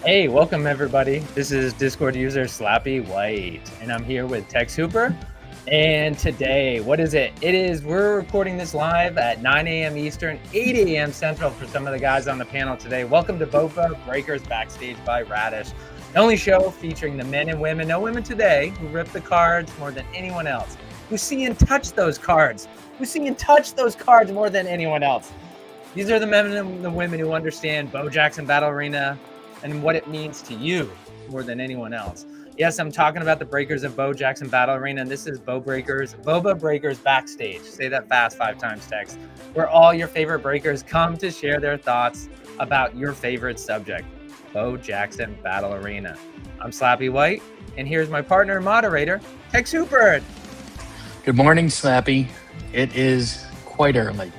Hey, welcome everybody. This is Discord user Slappy White, and I'm here with Tex Hooper. And today, what is it? We're recording this live at 9 a.m. Eastern, 8 a.m. Central for some of the guys on the panel today. Welcome to Boba Breakers Backstage by Radish, the only show featuring the men and women, no women today, who rip the cards more than anyone else, who see and touch those cards, more than anyone else. These are the men and the women who understand Bo Jackson Battle Arena and what it means to you more than anyone else. Yes, I'm talking about the breakers of Bo Jackson Battle Arena, and this is Boba Breakers Backstage. Say that fast 5 times, Tex. Where all your favorite breakers come to share their thoughts about your favorite subject, Bo Jackson Battle Arena. I'm Slappy White, and here's my partner and moderator, Tex Hooper. Good morning, Slappy. It is quite early.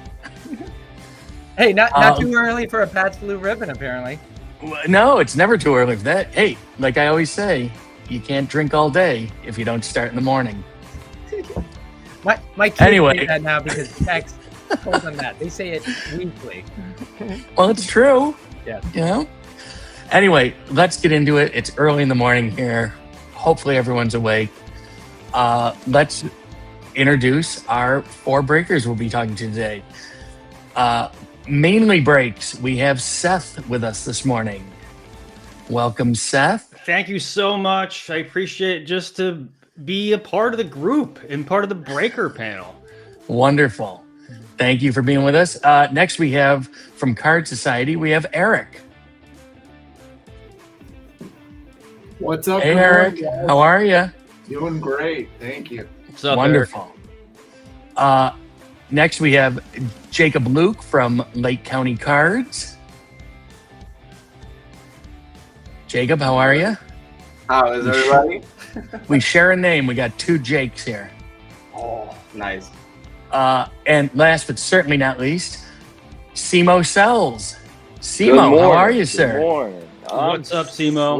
Hey, not too early for a Pat's Blue Ribbon, apparently. No, it's never too early for that. Hey, like I always say, you can't drink all day if you don't start in the morning. My kids say that now because Tex told them that. They say it weekly. Well, it's true. Yeah. You know? Anyway, let's get into it. It's early in the morning here. Hopefully everyone's awake. Let's introduce our 4 breakers we'll be talking to today. Mainly Breaks. We have Seth with us this morning. Welcome, Seth. Thank you so much. I appreciate it just to be a part of the group and part of the breaker panel. Wonderful. Thank you for being with us. Next, we have from Card Society, we have Eric. What's up? Hey, Eric. How are you? Doing great. Thank you. What's up, Wonderful. Next, we have Jacob Luke from Lake County Cards. Jacob, how are you? How is everybody? We share a name. We got 2 Jakes here. Oh, nice. And last but certainly not least, Simo Sells. Simo, how are you, sir? Good morning. What's up, Simo?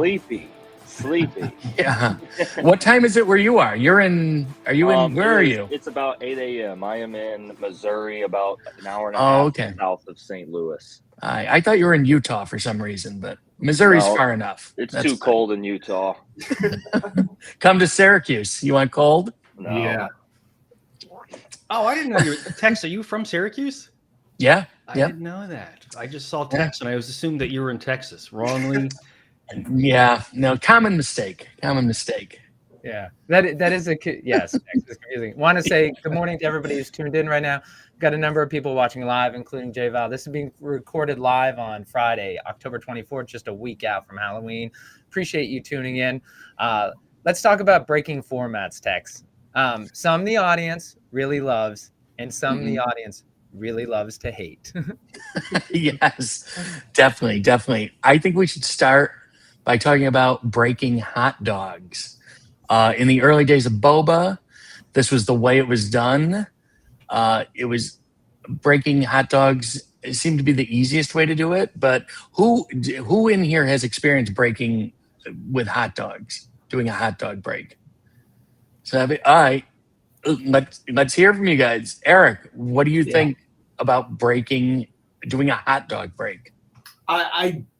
Sleepy. Yeah. What time is it where you are? Where are you? It's about 8 a.m. I am in Missouri, about an hour and a half south of St. Louis. I thought you were in Utah for some reason, but Missouri's far enough. It's too cold in Utah. Come to Syracuse. You want cold? No. Yeah. Oh, I didn't know you were. Tex, are you from Syracuse? Yeah. I didn't know that. I just saw Tex and I was assumed that you were in Texas. Wrongly. Yeah. No, common mistake. Yeah, that is yes. Text is confusing. Want to say good morning to everybody who's tuned in right now. We've got a number of people watching live, including J Val. This is being recorded live on Friday, October 24th, just a week out from Halloween. Appreciate you tuning in. Let's talk about breaking formats, Tex. Some of the audience really loves, and some of the audience really loves to hate. Yes, definitely. I think we should start by talking about breaking hot dogs. In the early days of Boba, this was the way it was done. It was breaking hot dogs. It seemed to be the easiest way to do it. But who in here has experienced breaking with hot dogs, doing a hot dog break? So, all right, let's hear from you guys. Eric, what do you think about doing a hot dog break?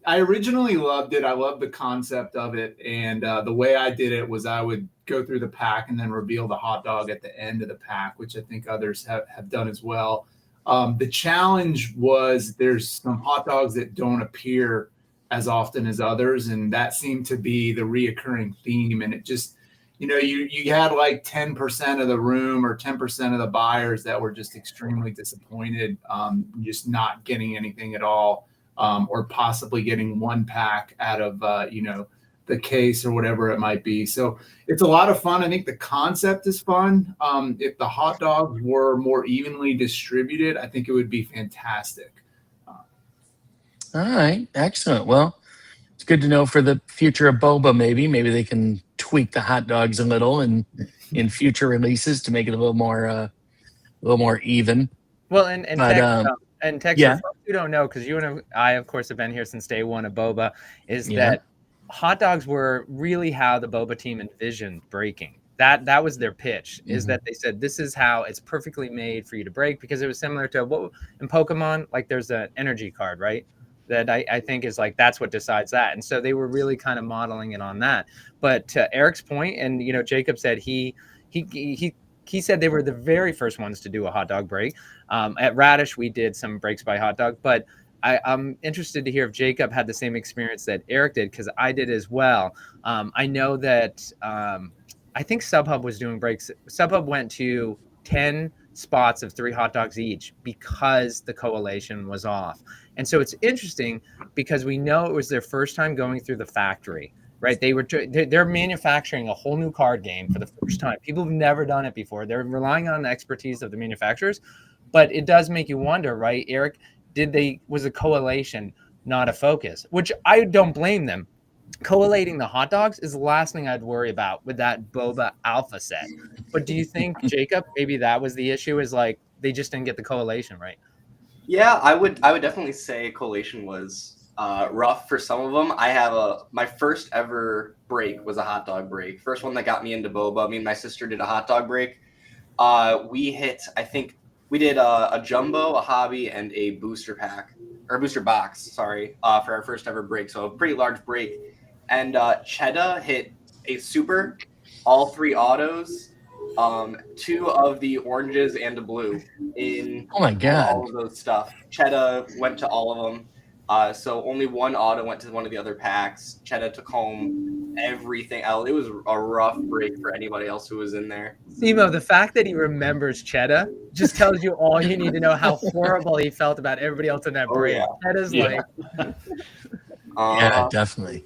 I originally loved it. I loved the concept of it. And the way I did it was I would go through the pack and then reveal the hot dog at the end of the pack, which I think others have done as well. The challenge was there's some hot dogs that don't appear as often as others. And that seemed to be the reoccurring theme. And it just, you had like 10% of the room or 10% of the buyers that were just extremely disappointed, just not getting anything at all. Or possibly getting 1 pack out of, the case or whatever it might be. So it's a lot of fun. I think the concept is fun. If the hot dogs were more evenly distributed, I think it would be fantastic. All right, excellent. Well, it's good to know for the future of Boba. Maybe they can tweak the hot dogs a little in future releases to make it a little more even. Well, and Tex, for folks who don't know, because you and I, of course, have been here since day one of Boba, is that hot dogs were really how the Boba team envisioned breaking. That was their pitch, is that they said, this is how it's perfectly made for you to break, because it was similar to what in Pokemon, like there's an energy card, right? that I think is like, that's what decides that. And so they were really kind of modeling it on that. But to Eric's point, and Jacob said he said they were the very first ones to do a hot dog break. At Radish, we did some breaks by hot dog, but I'm interested to hear if Jacob had the same experience that Eric did, because I did as well. I know that I think SubHub was doing breaks. SubHub went to 10 spots of 3 hot dogs each because the coalition was off. And so it's interesting because we know it was their first time going through the factory, right? They're manufacturing a whole new card game for the first time. People have never done it before. They're relying on the expertise of the manufacturers, but it does make you wonder, right, Eric? Was a coalition not a focus? Which I don't blame them. Collating the hot dogs is the last thing I'd worry about with that boba alpha set. But do you think, Jacob, maybe that was the issue, is like they just didn't get the collation right? Yeah, I would definitely say collation was rough for some of them. I have my first ever break was a hot dog break. First one that got me into boba. Me and my sister did a hot dog break. We did a jumbo, a hobby, and a booster pack, or booster box, sorry, for our first ever break. So a pretty large break. And Cheddar hit a super, all 3 autos, 2 of the oranges and a blue in oh my God. all of those stuff. Cheddar went to all of them. So only 1 auto went to one of the other packs. Cheddar took home everything else. It was a rough break for anybody else who was in there. Simo, the fact that he remembers Cheddar just tells you all you need to know how horrible he felt about everybody else in that break. Yeah. Cheddar's Yeah. Yeah, definitely.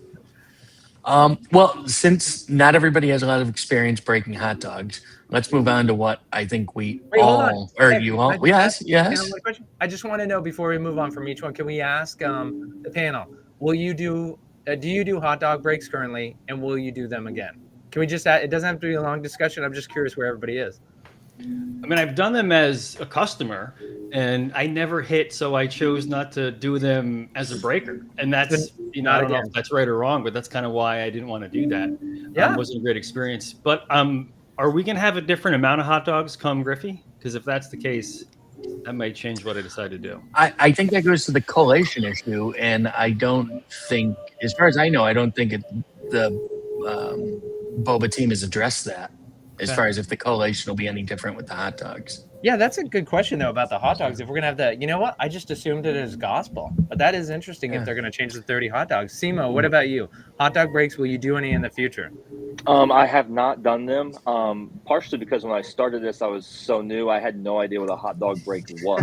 Well, since not everybody has a lot of experience breaking hot dogs, let's move on to what I think we all, or you all, yes. I just want to know before we move on from each one, can we ask the panel, do you do hot dog breaks currently, and will you do them again? Can we just add, it doesn't have to be a long discussion. I'm just curious where everybody is. I mean, I've done them as a customer, and I never hit, so I chose not to do them as a breaker. And that's, I don't know if that's right or wrong, but that's kind of why I didn't want to do that. Yeah. It wasn't a great experience. But are we going to have a different amount of hot dogs come Griffey? Because if that's the case, that might change what I decide to do. I think that goes to the collation issue, and I don't think, as far as I know, I don't think the Boba team has addressed that. As far as if the collation will be any different with the hot dogs. Yeah, that's a good question, though, about the hot dogs. If we're going to have that, you know what? I just assumed it as gospel. But that is interesting if they're going to change the 30 hot dogs. Simo, what about you? Hot dog breaks, will you do any in the future? I have not done them, partially because when I started this, I was so new, I had no idea what a hot dog break was.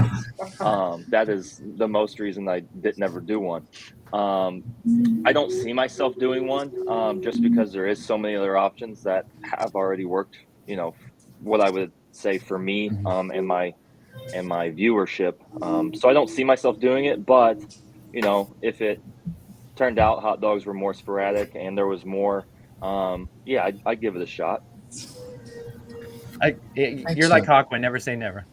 That is the most reason I never do one. I don't see myself doing one just because there is so many other options that have already worked, what I would say for me and my viewership. So I don't see myself doing it, but if it turned out hot dogs were more sporadic and there was more, I'd give it a shot. You're like Hawkman, never say never.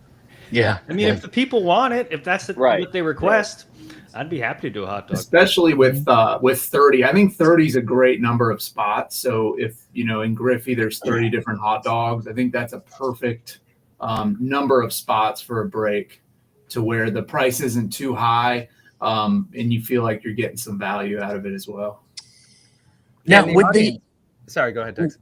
Yeah. I mean, if the people want it, if that's what they request, I'd be happy to do a hot dog. Especially with 30. I think 30 is a great number of spots. So if, in Griffey, there's 30 different hot dogs, I think that's a perfect number of spots for a break to where the price isn't too high and you feel like you're getting some value out of it as well. Now, sorry, go ahead, Tex.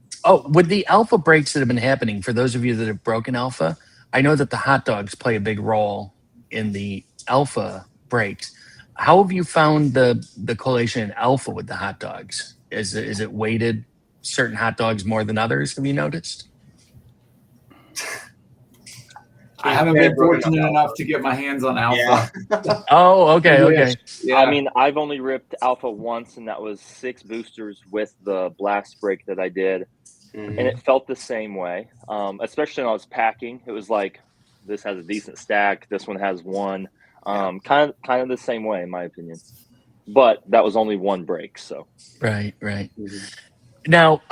With the alpha breaks that have been happening, for those of you that have broken alpha, I know that the hot dogs play a big role in the alpha breaks. How have you found the collation in alpha with the hot dogs? Is it weighted certain hot dogs more than others? Have you noticed? I haven't been fortunate enough to get my hands on alpha. Yeah. Oh, okay. Yeah. I mean, I've only ripped alpha once, and that was 6 boosters with the blast break that I did. And it felt the same way, especially when I was packing. It was like, this has a decent stack. This one has one. Kind of the same way, in my opinion. But that was only one break, so. Right. Now,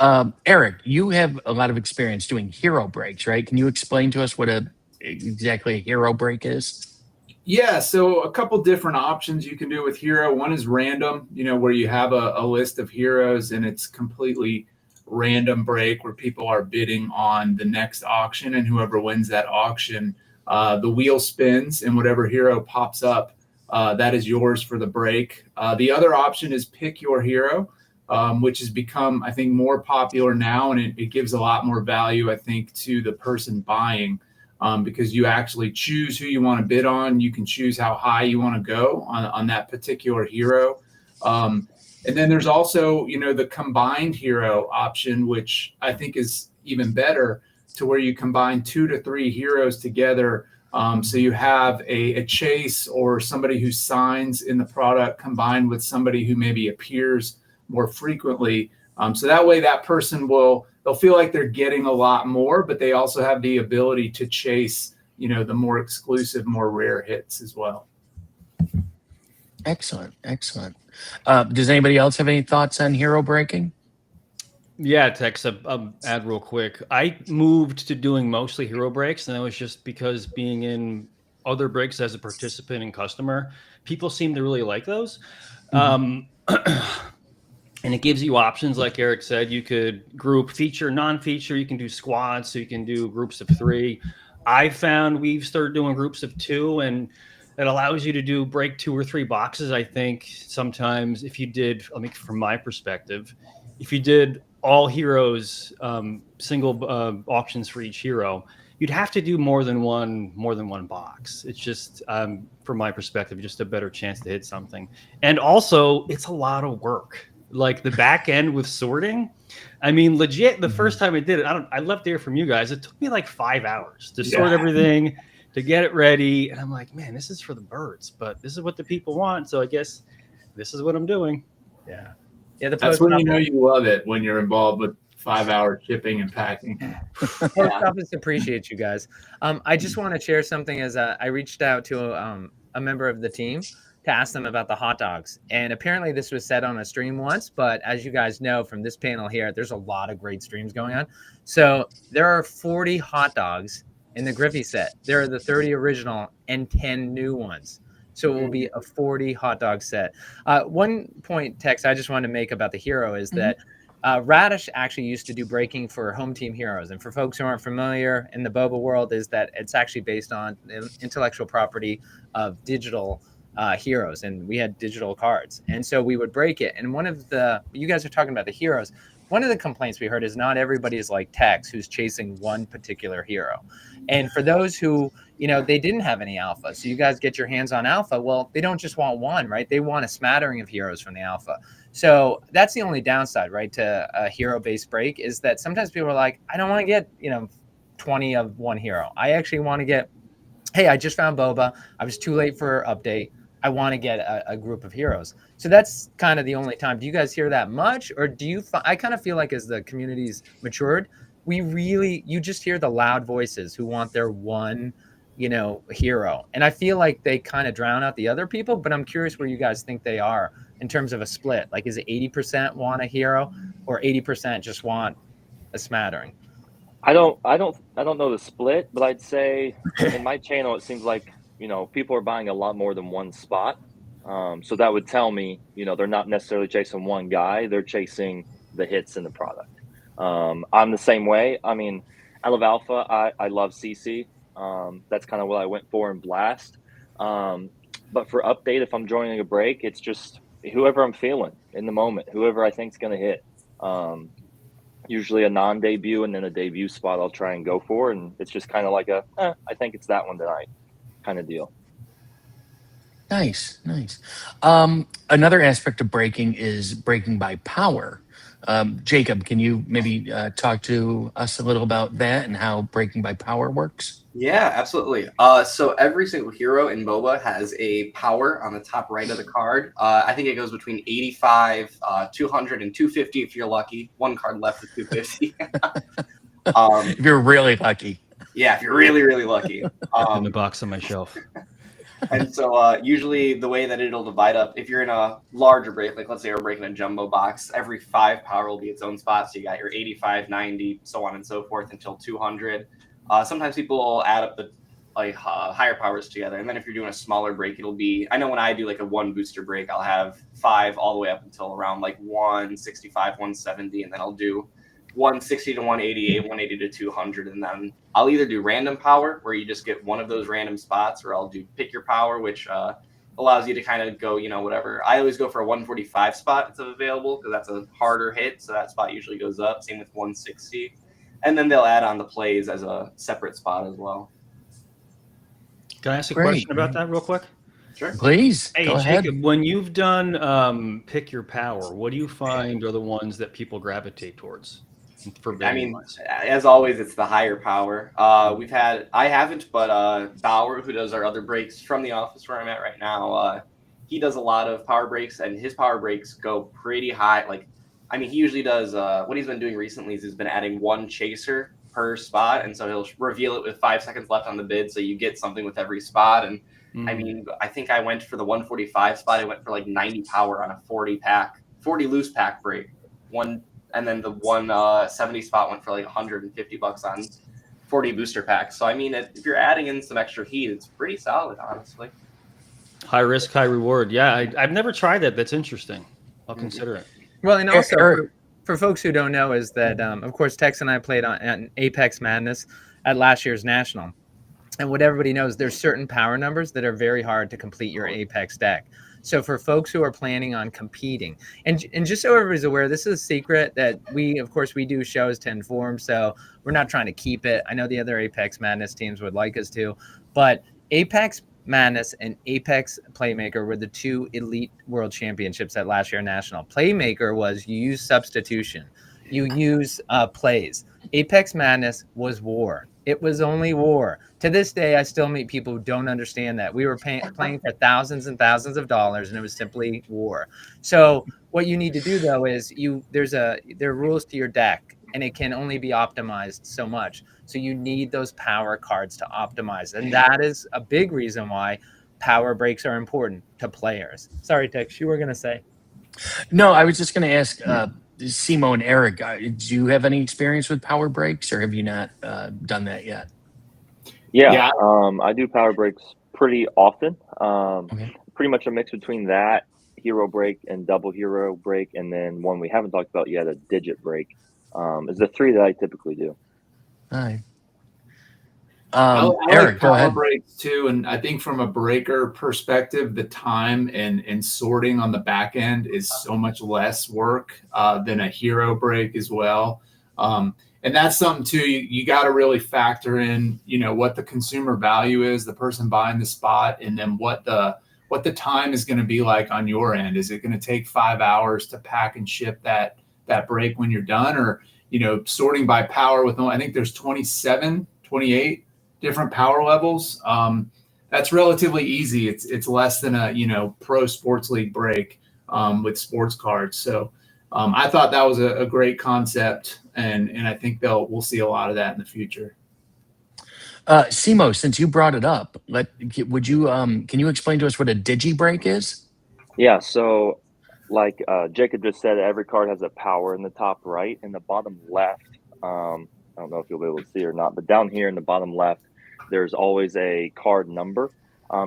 Eric, you have a lot of experience doing hero breaks, right? Can you explain to us what exactly a hero break is? Yeah, so a couple different options you can do with hero. One is random, where you have a list of heroes and it's completely random break where people are bidding on the next auction, and whoever wins that auction, the wheel spins and whatever hero pops up that is yours for the break. The other option is pick your hero, which has become, I think, more popular now, and it gives a lot more value, I think, to the person buying, because you actually choose who you want to bid on. You can choose how high you want to go on that particular hero. And then there's also, the combined hero option, which I think is even better, to where you combine 2 to 3 heroes together. So you have a chase or somebody who signs in the product combined with somebody who maybe appears more frequently. So that way that person they'll feel like they're getting a lot more, but they also have the ability to chase, the more exclusive, more rare hits as well. Excellent. Does anybody else have any thoughts on hero breaking? Yeah, Tex, I'll add real quick. I moved to doing mostly hero breaks, and that was just because being in other breaks as a participant and customer, people seem to really like those. And it gives you options, like Eric said. You could group feature, non-feature. You can do squads, so you can do groups of 3. I found we've started doing groups of 2, and it allows you to break 2 or 3 boxes. I think sometimes if you did, from my perspective, if you did all heroes, single auctions for each hero, you'd have to do more than one box. It's just, from my perspective, just a better chance to hit something. And also, it's a lot of work. Like the back end with sorting. Legit, the first time I did it, I love to hear from you guys. It took me like 5 hours to sort everything, to get it ready. And I'm like, man, this is for the birds, but this is what the people want. So I guess this is what I'm doing. Yeah. That's when you love it, when you're involved with 5-hour shipping and packing. Post office appreciates you guys. I just want to share something. As I reached out to a member of the team to ask them about the hot dogs, and apparently this was said on a stream once, but as you guys know from this panel here, there's a lot of great streams going on. So there are 40 hot dogs in the Griffey set. There are the 30 original and 10 new ones. So it will be a 40 hot dog set. One point, Tex, I just wanted to make about the hero is that Radish actually used to do breaking for Home Team Heroes. And for folks who aren't familiar in the boba world, is that it's actually based on intellectual property of digital heroes. And we had digital cards. And so we would break it. And you guys are talking about the heroes. One of the complaints we heard is not everybody is like Tex, who's chasing one particular hero. And for those who, they didn't have any alpha, so you guys get your hands on alpha, well, they don't just want one, right? They want a smattering of heroes from the alpha. So that's the only downside, right, to a hero-based break, is that sometimes people are like, I don't want to get, 20 of one hero. I actually want to get, hey, I just found boba. I was too late for update. I want to get a group of heroes. So that's kind of the only time. Do you guys hear that much? Or do you, I kind of feel like as the community's matured, you just hear the loud voices who want their one, hero. And I feel like they kind of drown out the other people, but I'm curious where you guys think they are in terms of a split. Like, is it 80% want a hero or 80% just want a smattering? I don't know the split, but I'd say in my channel, it seems like, people are buying a lot more than one spot. So that would tell me, they're not necessarily chasing one guy. They're chasing the hits in the product. I'm the same way. I love Alpha. I love CC. That's kind of what I went for in Blast. But for update, if I'm joining a break, it's just whoever I'm feeling in the moment, whoever I think is going to hit. Usually a non-debut and then a debut spot I'll try and go for. And it's just kind of like I think it's that one tonight kind of deal. Nice. Another aspect of breaking is breaking by power. Jacob, can you maybe talk to us a little about that and how breaking by power works? Yeah, absolutely. So every single hero in Boba has a power on the top right of the card. I think it goes between 85, 200, and 250 if you're lucky. One card left with 250. If you're really lucky. Yeah, if you're really, really lucky. In the box on my shelf. And so usually the way that it'll divide up, if you're in a larger break, like let's say we're breaking a jumbo box, every 5 power will be its own spot. So you got your 85, 90, so on and so forth until 200. Sometimes people will add up the higher powers together. And then if you're doing a smaller break, it'll be, I know when I do like a 1 booster break, I'll have 5 all the way up until around like 165, 170. And then I'll do 160 to 188, 180 to 200. And then I'll either do random power where you just get one of those random spots, or I'll do pick your power, which allows you to kind of go, whatever. I always go for a 145 spot if available because that's a harder hit, so that spot usually goes up. Same with 160, and then they'll add on the plays as a separate spot as well. Can I ask a Great. question about that real quick? Sure. Please Hey, go ahead. Jacob, when you've done pick your power, what do you find are the ones that people gravitate towards for I bidding mean, wise? as always, it's the higher power. I haven't, but Bauer, who does our other breaks from the office where I'm at right now, he does a lot of power breaks, and his power breaks go pretty high. He usually does, what he's been doing recently is he's been adding one chaser per spot, and so he'll reveal it with 5 seconds left on the bid, so you get something with every spot. And I think I went for the 145 spot. I went for like 90 power on a 40 loose pack break. And then the 170 spot went for like $150 on 40 booster packs. So if you're adding in some extra heat, it's pretty solid, honestly. High risk, high reward. Yeah, I've never tried that. That's interesting. I'll consider it. Well, and also Eric- for folks who don't know, is that of course Tex and I played on Apex Madness at last year's National, and what everybody knows, there's certain power numbers that are very hard to complete your Apex deck. So for folks who are planning on competing, and just so everybody's aware, this is a secret that we do shows to inform. So we're not trying to keep it. I know the other Apex Madness teams would like us to, but Apex Madness and Apex Playmaker were the two elite world championships at last year National. Playmaker was you use substitution, you use plays. Apex Madness was war. It was only war. To this day, I still meet people who don't understand that. We were playing for thousands and thousands of dollars, and it was simply war. So what you need to do, though, is there are rules to your deck, and it can only be optimized so much. So you need those power cards to optimize. And that is a big reason why power breaks are important to players. Sorry, Tex, you were going to say. No, I was just going to ask Simo and Eric, do you have any experience with power breaks, or have you not done that yet? Yeah. I do power breaks pretty often. Okay. Pretty much a mix between that, hero break, and double hero break, and then one we haven't talked about yet, a digit break. Is the three that I typically do. All right. I Eric, like go power ahead. breaks too, and I think from a breaker perspective, the time and sorting on the back end is so much less work than a hero break as well. And that's something too. You got to really factor in, what the consumer value is, the person buying the spot, and then what the time is going to be like on your end. Is it going to take 5 hours to pack and ship that break when you're done, or sorting by power with, I think there's 27, 28 different power levels. That's relatively easy. It's less than a pro sports league break with sports cards. So I thought that was a great concept, and I think we'll see a lot of that in the future. Simo, since you brought it up, can you explain to us what a digi break is? Yeah, so like Jacob just said, every card has a power in the top right and the bottom left. I don't know if you'll be able to see or not, but down here in the bottom left, there's always a card number.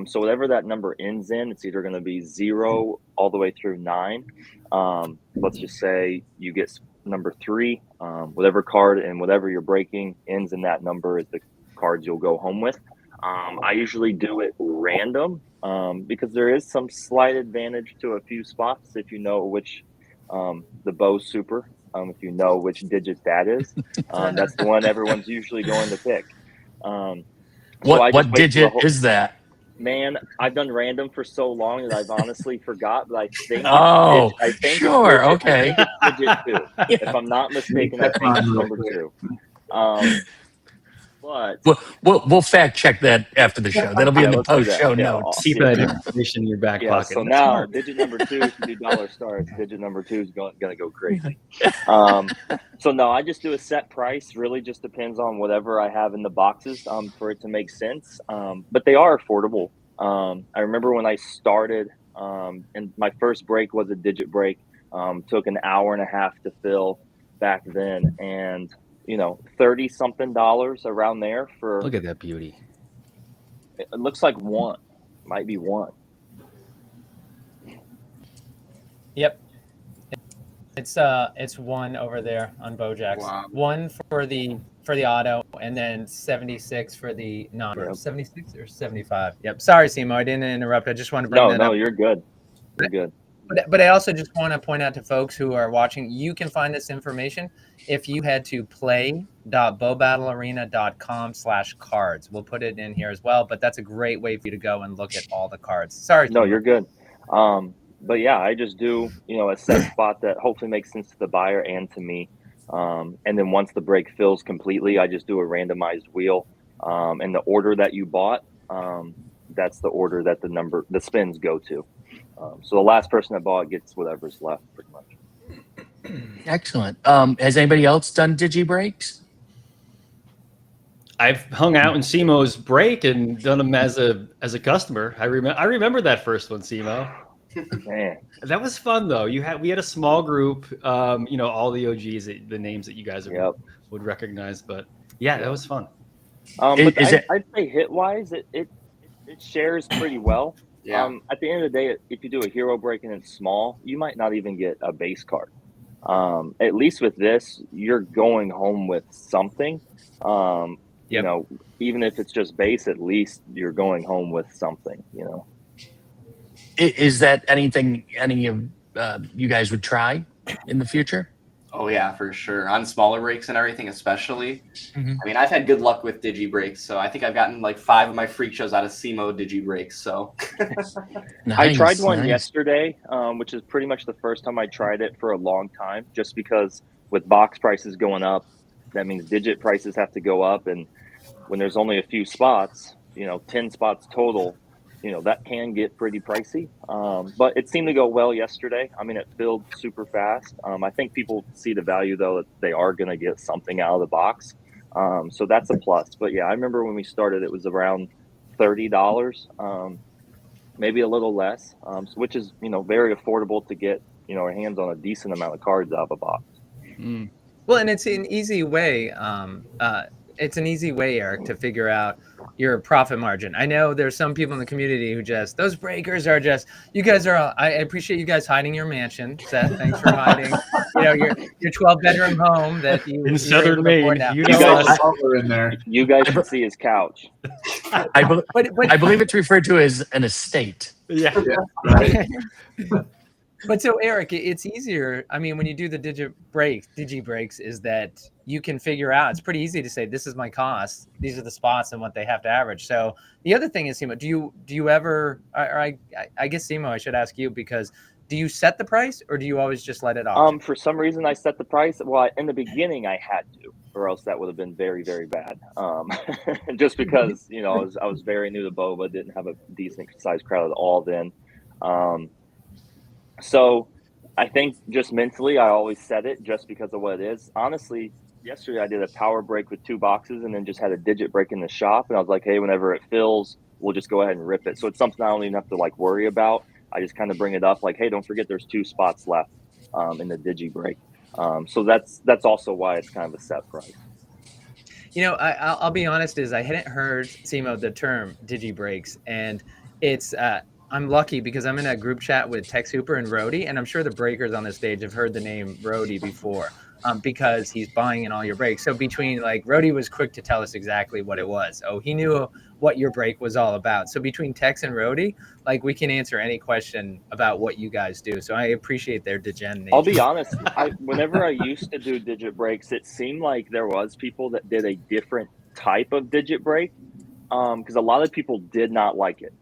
So whatever that number ends in, it's either going to be 0 all the way through 9. Let's just say you get number 3. Whatever card and whatever you're breaking ends in that number is the cards you'll go home with. I usually do it random because there is some slight advantage to a few spots if you know which the bow super, if you know which digit that is. That's the one everyone's usually going to pick. What digit is that? Man, I've done random for so long that I've honestly forgot, but I think sure, okay. I think it's digit 2. If I'm not mistaken, I think it's number 2. But we'll fact check that after the show. That'll be in the let's do post that. show Yeah, notes. Keep that information in your back pocket. So That's now smart. digit number 2, if you do dollar stars, digit number 2 is going to go crazy. So no, I just do a set price. Really just depends on whatever I have in the boxes for it to make sense. But they are affordable. I remember when I started and my first break was a digit break. Took an hour and a half to fill back then, and $30 something around there for. Look at that beauty. It looks like one, might be one. Yep. It's one over there on Bojack's. Wow. One for the auto, and then 76 for the non. Yep. 76 or 75. Yep. Sorry, Simo, I didn't interrupt. I just wanted to bring that up. No, you're good. You're good. But I also just want to point out to folks who are watching, you can find this information if you head to play.bowbattlearena.com/cards. We'll put it in here as well, but that's a great way for you to go and look at all the cards. Sorry. No, Simo. you're good. But yeah, I just do, a set spot that hopefully makes sense to the buyer and to me. And then once the break fills completely, I just do a randomized wheel. And the order that you bought, that's the order that the spins go to. So the last person that bought gets whatever's left, pretty much. Excellent. Has anybody else done digi breaks? I've hung out in Simo's break and done them as a customer. I remember that first one, Simo. Man, That was fun though. We had a small group, all the OGs, the names that you guys would recognize. But yeah, that was fun. But I'd say hit wise, it shares pretty well. Yeah. At the end of the day, if you do a hero break and it's small, you might not even get a base card. At least with this, you're going home with something. Even if it's just base, at least you're going home with something. Is that anything any of you guys would try in the future? Oh yeah, for sure. On smaller breaks and everything, especially. Mhm. I mean, I've had good luck with digi breaks, so I think I've gotten like 5 of my freak shows out of Simo digi breaks. So I tried one yesterday, which is pretty much the first time I tried it for a long time, just because with box prices going up, that means digit prices have to go up. And when there's only a few spots, 10 spots total, that can get pretty pricey. But it seemed to go well yesterday. I mean, it filled super fast. I think people see the value, though, that they are going to get something out of the box. So that's a plus. But yeah, I remember when we started, it was around $30, maybe a little less, which is, very affordable to get, our hands on a decent amount of cards out of a box. Mm. Well, and it's an easy way. Eric, to figure out your profit margin. I know there's some people in the community who those breakers are you guys are. I appreciate you guys hiding your mansion, Seth. Thanks for hiding. Your 12-bedroom home that you In Southern Maine. You guys, in there. You guys should see his couch. I believe it's referred to as an estate. Yeah. Right. But so Eric, it's easier. I mean, when you do the digi breaks, is that you can figure out. It's pretty easy to say this is my cost. These are the spots and what they have to average. So the other thing is, Simo, do you ever? Or I guess Simo, I should ask you, because do you set the price or do you always just let it auction? For some reason, I set the price. Well, in the beginning, I had to, or else that would have been very, very bad. Just because I was very new to boba, didn't have a decent sized crowd at all then. So I think just mentally, I always set it just because of what it is. Honestly, yesterday I did a power break with 2 boxes and then just had a digit break in the shop. And I was like, hey, whenever it fills, we'll just go ahead and rip it. So it's something I don't even have to worry about. I just kind of bring it up like, hey, don't forget there's 2 spots left in the digi break. So that's also why it's kind of a set price. I'll be honest, I hadn't heard, Simo, the term digi breaks, and it's I'm lucky because I'm in a group chat with Tex Hooper and Rody, and I'm sure the breakers on the stage have heard the name Rody before, because he's buying in all your breaks. So between Rody was quick to tell us exactly what it was. Oh, he knew what your break was all about. So between Tex and Rody, we can answer any question about what you guys do. So I appreciate their degen nature. I'll be honest. Whenever I used to do digit breaks, it seemed like there was people that did a different type of digit break, because a lot of people did not like it,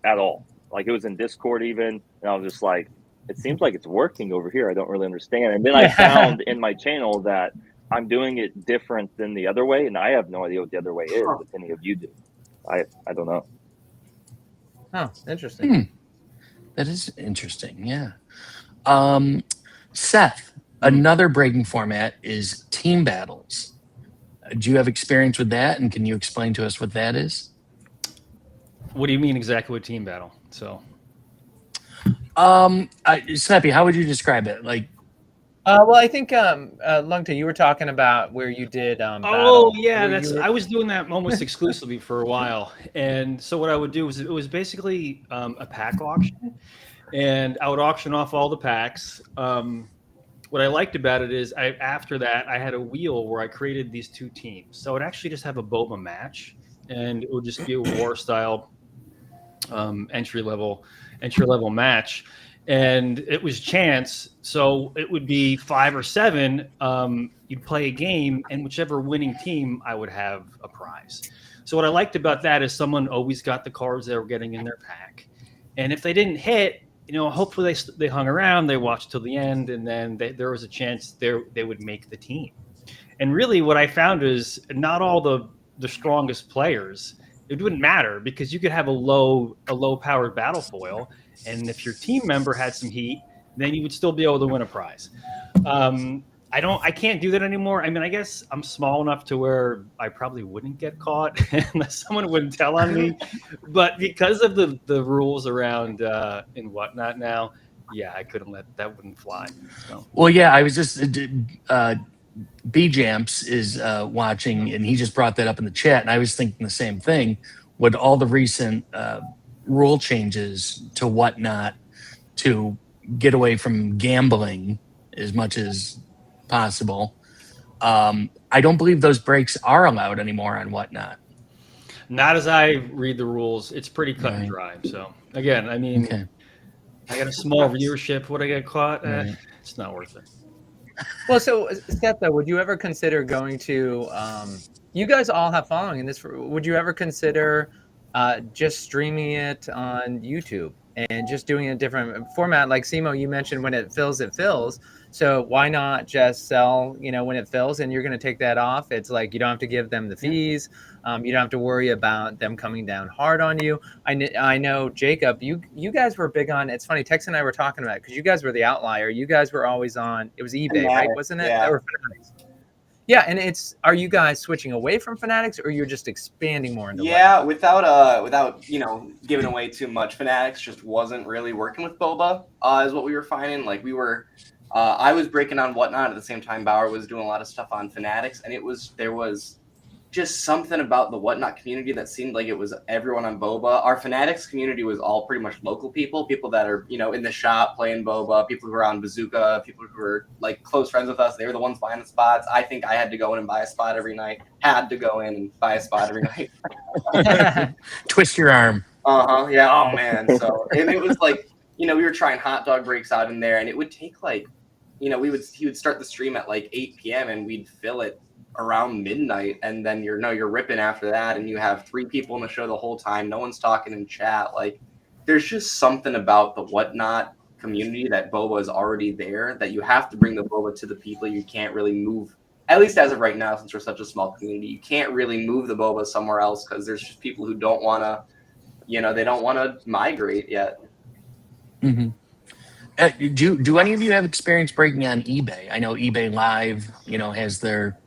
at all. It was in Discord even, and I was just like, it seems like it's working over here. I don't really understand. And then I found in my channel that I'm doing it different than the other way, and I have no idea what the other way is, if any of you do. I don't know. Oh, interesting. That is interesting, yeah. Seth, another breaking format is team battles. Do you have experience with that, and can you explain to us what that is? What do you mean exactly with team battle? So, Snappy, how would you describe it? Well, I think Lungta, you were talking about where you did. Oh yeah, I was doing that almost exclusively for a while, and so what I would do was it was basically a pack auction, and I would auction off all the packs. What what I liked about it is after that, I had a wheel where I created these two teams. So I'd actually just have a boba match, and it would just be a war style entry level match. And it was chance. So it would be 5 or 7. You'd play a game, and whichever winning team, I would have a prize. So what I liked about that is someone always got the cards they were getting in their pack. And if they didn't hit, hopefully they hung around, they watched till the end, and then there was a chance they would make the team. And really what I found is not all the strongest players, it wouldn't matter, because you could have a low powered battle foil, and if your team member had some heat, then you would still be able to win a prize. I can't do that anymore. I mean, I guess I'm small enough to where I probably wouldn't get caught unless someone wouldn't tell on me. But because of the rules around and whatnot now, yeah, I couldn't that wouldn't fly. So. Well, yeah, I was just B-Jamps is watching, and he just brought that up in the chat, and I was thinking the same thing. With all the recent rule changes to whatnot to get away from gambling as much as possible, I don't believe those breaks are allowed anymore on whatnot. Not as I read the rules. It's pretty cut and dry. So again, I mean, I got a small viewership. Would I get caught? It's not worth it. Well, so Seth, though, would you ever consider going to? You guys all have following in this. Would you ever consider just streaming it on YouTube and just doing a different format? Like Simo, you mentioned when it fills, it fills. So why not just sell, when it fills, and you're going to take that off? It's like you don't have to give them the fees. You don't have to worry about them coming down hard on you. I know, Jacob, you guys were big on, it's funny, Tex and I were talking about it because you guys were the outlier. You guys were always on, it was eBay, right? Wasn't it? Yeah. Or Fanatics. Yeah, and are you guys switching away from Fanatics, or you're just expanding more into without giving away too much, Fanatics just wasn't really working with boba, is what we were finding. Like I was breaking on whatnot at the same time Bauer was doing a lot of stuff on Fanatics, and there was just something about the whatnot community that seemed like it was everyone on boba. Our Fanatics community was all pretty much local people that are in the shop playing boba, people who are on Bazooka, people who were like close friends with us. They were the ones buying the spots. I think I had to go in and buy a spot every night. Twist your arm. Yeah. Oh man. So and it was like we were trying hot dog breaks out in there, and it would take like he would start the stream at like 8 p.m. and we'd fill it around midnight, and then you're ripping after that, and you have 3 people in the show the whole time. No one's talking in chat. Like there's just something about the whatnot community that boba is already there, that you have to bring the boba to the people. You can't really move, at least as of right now, since we're such a small community, you can't really move the boba somewhere else because there's just people who don't want to they don't want to migrate yet. Mm-hmm. Do any of you have experience breaking on eBay? I know eBay Live has their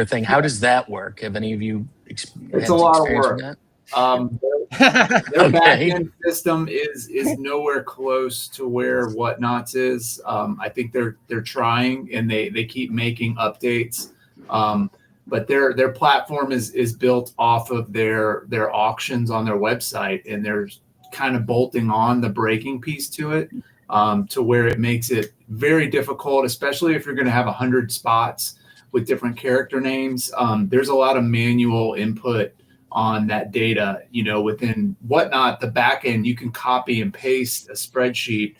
thing. How does that work? Have any of you it's a lot of work. Their back end system is nowhere close to where Whatnots is. I think they're trying, and they keep making updates. But their platform is built off of their auctions on their website, and they're kind of bolting on the breaking piece to it, to where it makes it very difficult, especially if you're going to have 100 spots with different character names. There's a lot of manual input on that data. Within Whatnot, the back end, you can copy and paste a spreadsheet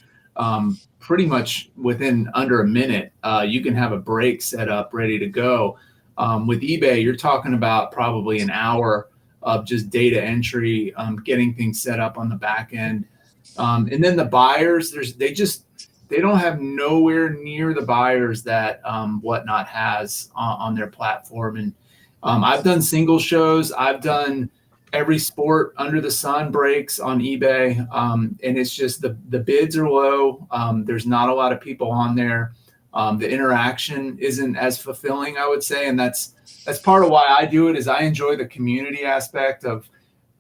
pretty much within under a minute. You can have a break set up ready to go. With eBay, you're talking about probably an hour of just data entry, getting things set up on the back end. And then the buyers, they don't have nowhere near the buyers that Whatnot has on their platform. And I've done single shows. I've done every sport under the sun breaks on eBay. And it's just the bids are low. There's not a lot of people on there. The interaction isn't as fulfilling, I would say. And that's part of why I do it, is I enjoy the community aspect of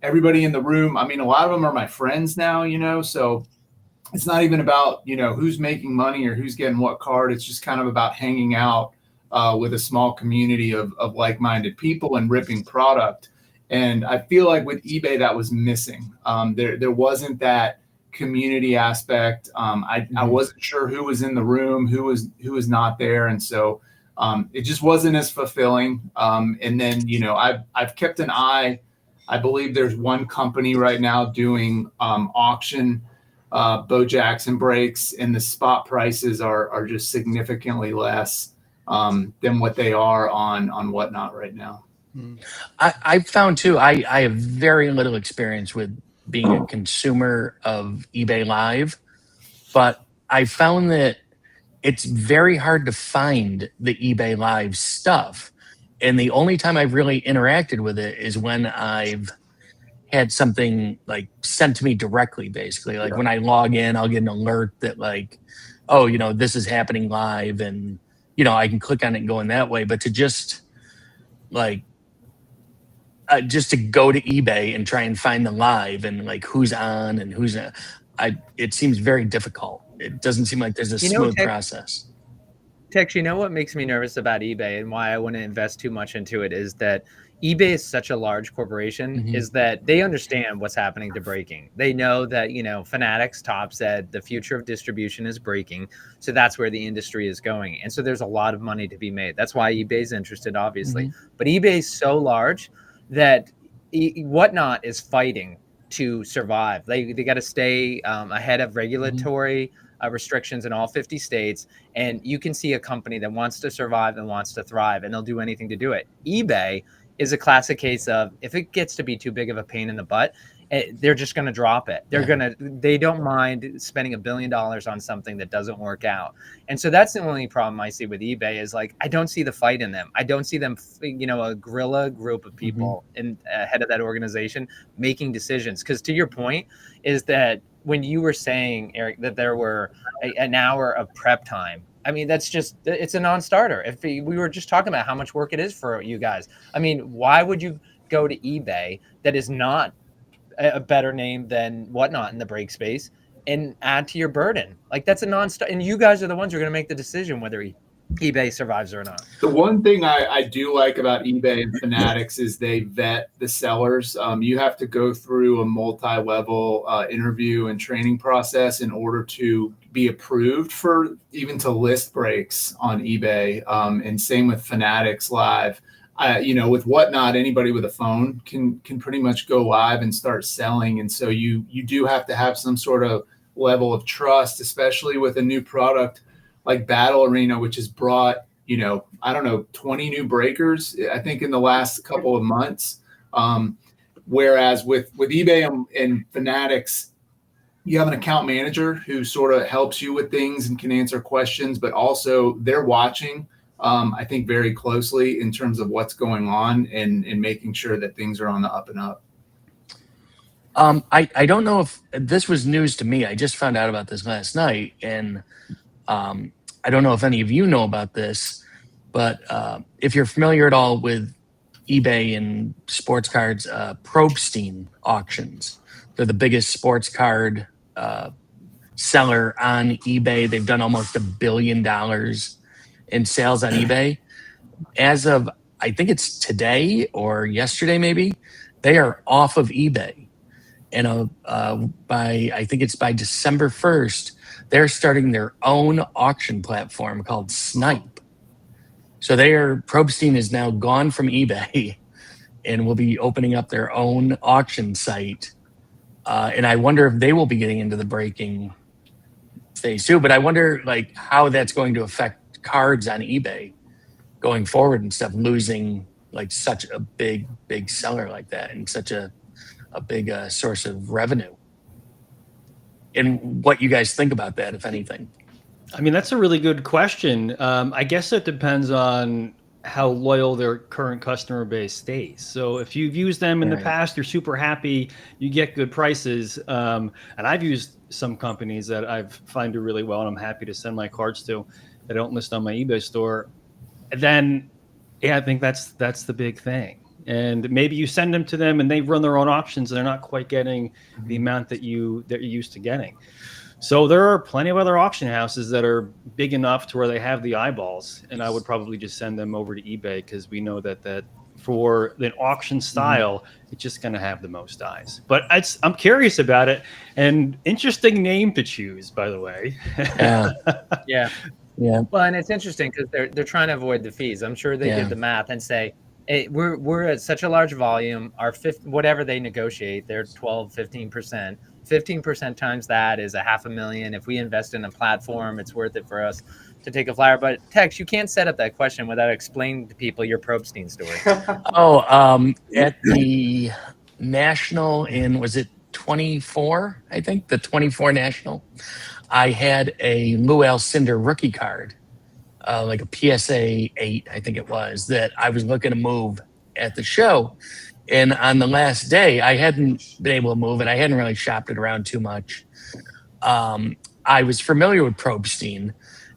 everybody in the room. I mean, a lot of them are my friends now, so it's not even about, who's making money or who's getting what card. It's just kind of about hanging out with a small community of like-minded people and ripping product. And I feel like with eBay, that was missing. There wasn't that community aspect. I wasn't sure who was in the room, who was not there, and so it just wasn't as fulfilling. And then I've kept an eye. I believe there's one company right now doing auction Bo Jackson brakes, and the spot prices are just significantly less than what they are on Whatnot right now. I've found too, I have very little experience with being a consumer of eBay Live, but I found that it's very hard to find the eBay Live stuff. And the only time I've really interacted with it is when I've had something like sent to me directly, basically. Like when I log in, I'll get an alert that like, oh, this is happening live, and I can click on it and go in that way. But to just like just to go to eBay and try and find the live and like who's on and who's not, it seems very difficult. It doesn't seem like there's a smooth process. Tex, what makes me nervous about eBay and why I wouldn't invest too much into it is that eBay is such a large corporation, is that they understand what's happening to breaking. They know that, Fanatics top said the future of distribution is breaking. So that's where the industry is going. And so there's a lot of money to be made. That's why eBay's interested, obviously. But eBay is so large that Whatnot is fighting to survive. They got to stay ahead of regulatory restrictions in all 50 states. And you can see a company that wants to survive and wants to thrive, and they'll do anything to do it. eBay is a classic case of if it gets to be too big of a pain in the butt, they're just going to drop it. They don't mind spending $1 billion on something that doesn't work out. And so that's the only problem I see with eBay is like, I don't see the fight in them. I don't see them, a guerrilla group of people in head of that organization making decisions. Because to your point is that when you were saying, Eric, that there were an hour of prep time, I mean, it's a non-starter. If we were just talking about how much work it is for you guys, I mean, why would you go to eBay that is not a better name than Whatnot in the brake space and add to your burden? Like that's a non-starter, and you guys are the ones who are going to make the decision whether eBay survives or not. The one thing I do like about eBay and Fanatics is they vet the sellers. You have to go through a multi-level interview and training process in order to be approved for even to list brakes on eBay. And same with Fanatics Live. With Whatnot, anybody with a phone can pretty much go live and start selling. And so you do have to have some sort of level of trust, especially with a new product like Battle Arena, which has brought, 20 new breakers, I think, in the last couple of months. Whereas with eBay and Fanatics, you have an account manager who sort of helps you with things and can answer questions, but also they're watching, I think, very closely in terms of what's going on and making sure that things are on the up and up. I don't know if this was news to me. I just found out about this last night, and I don't know if any of you know about this, but if you're familiar at all with eBay and sports cards, Probstein auctions, they're the biggest sports card seller on eBay. They've done almost $1 billion in sales on eBay. As of, I think it's today or yesterday, maybe, they are off of eBay. And I think it's by December 1st, they're starting their own auction platform called Snipe. So Probstein is now gone from eBay and will be opening up their own auction site. And I wonder if they will be getting into the breaking phase too. But I wonder like how that's going to affect cards on eBay going forward and stuff, losing like such a big seller like that and such a big source of revenue. And what you guys think about that, if anything. I mean, that's a really good question. I guess it depends on how loyal their current customer base stays. So if you've used them in the past, you're super happy, you get good prices. And I've used some companies that I find do really well, and I'm happy to send my cards to that I don't list on my eBay store. And then, I think that's the big thing. And maybe you send them to them and they run their own options and they're not quite getting the amount that you're used to getting. So there are plenty of other auction houses that are big enough to where they have the eyeballs, and I would probably just send them over to eBay because we know that for an auction style, it's just going to have the most eyes. But I'm curious about it, and interesting name to choose, by the way. Yeah. Yeah. Yeah. Well, and it's interesting because they're trying to avoid the fees. I'm sure they did the math and say, hey, we're at such a large volume. Our whatever they negotiate, they're 12, 15%. 15% times that is $500,000. If we invest in a platform, it's worth it for us to take a flyer. But Tex, you can't set up that question without explaining to people your Probstein story. At the National was it 24? I think the 24 National. I had a Lou Alcindor rookie card, like a PSA 8, I think it was, that I was looking to move at the show. And on the last day, I hadn't been able to move it. I hadn't really shopped it around too much. I was familiar with Probstein,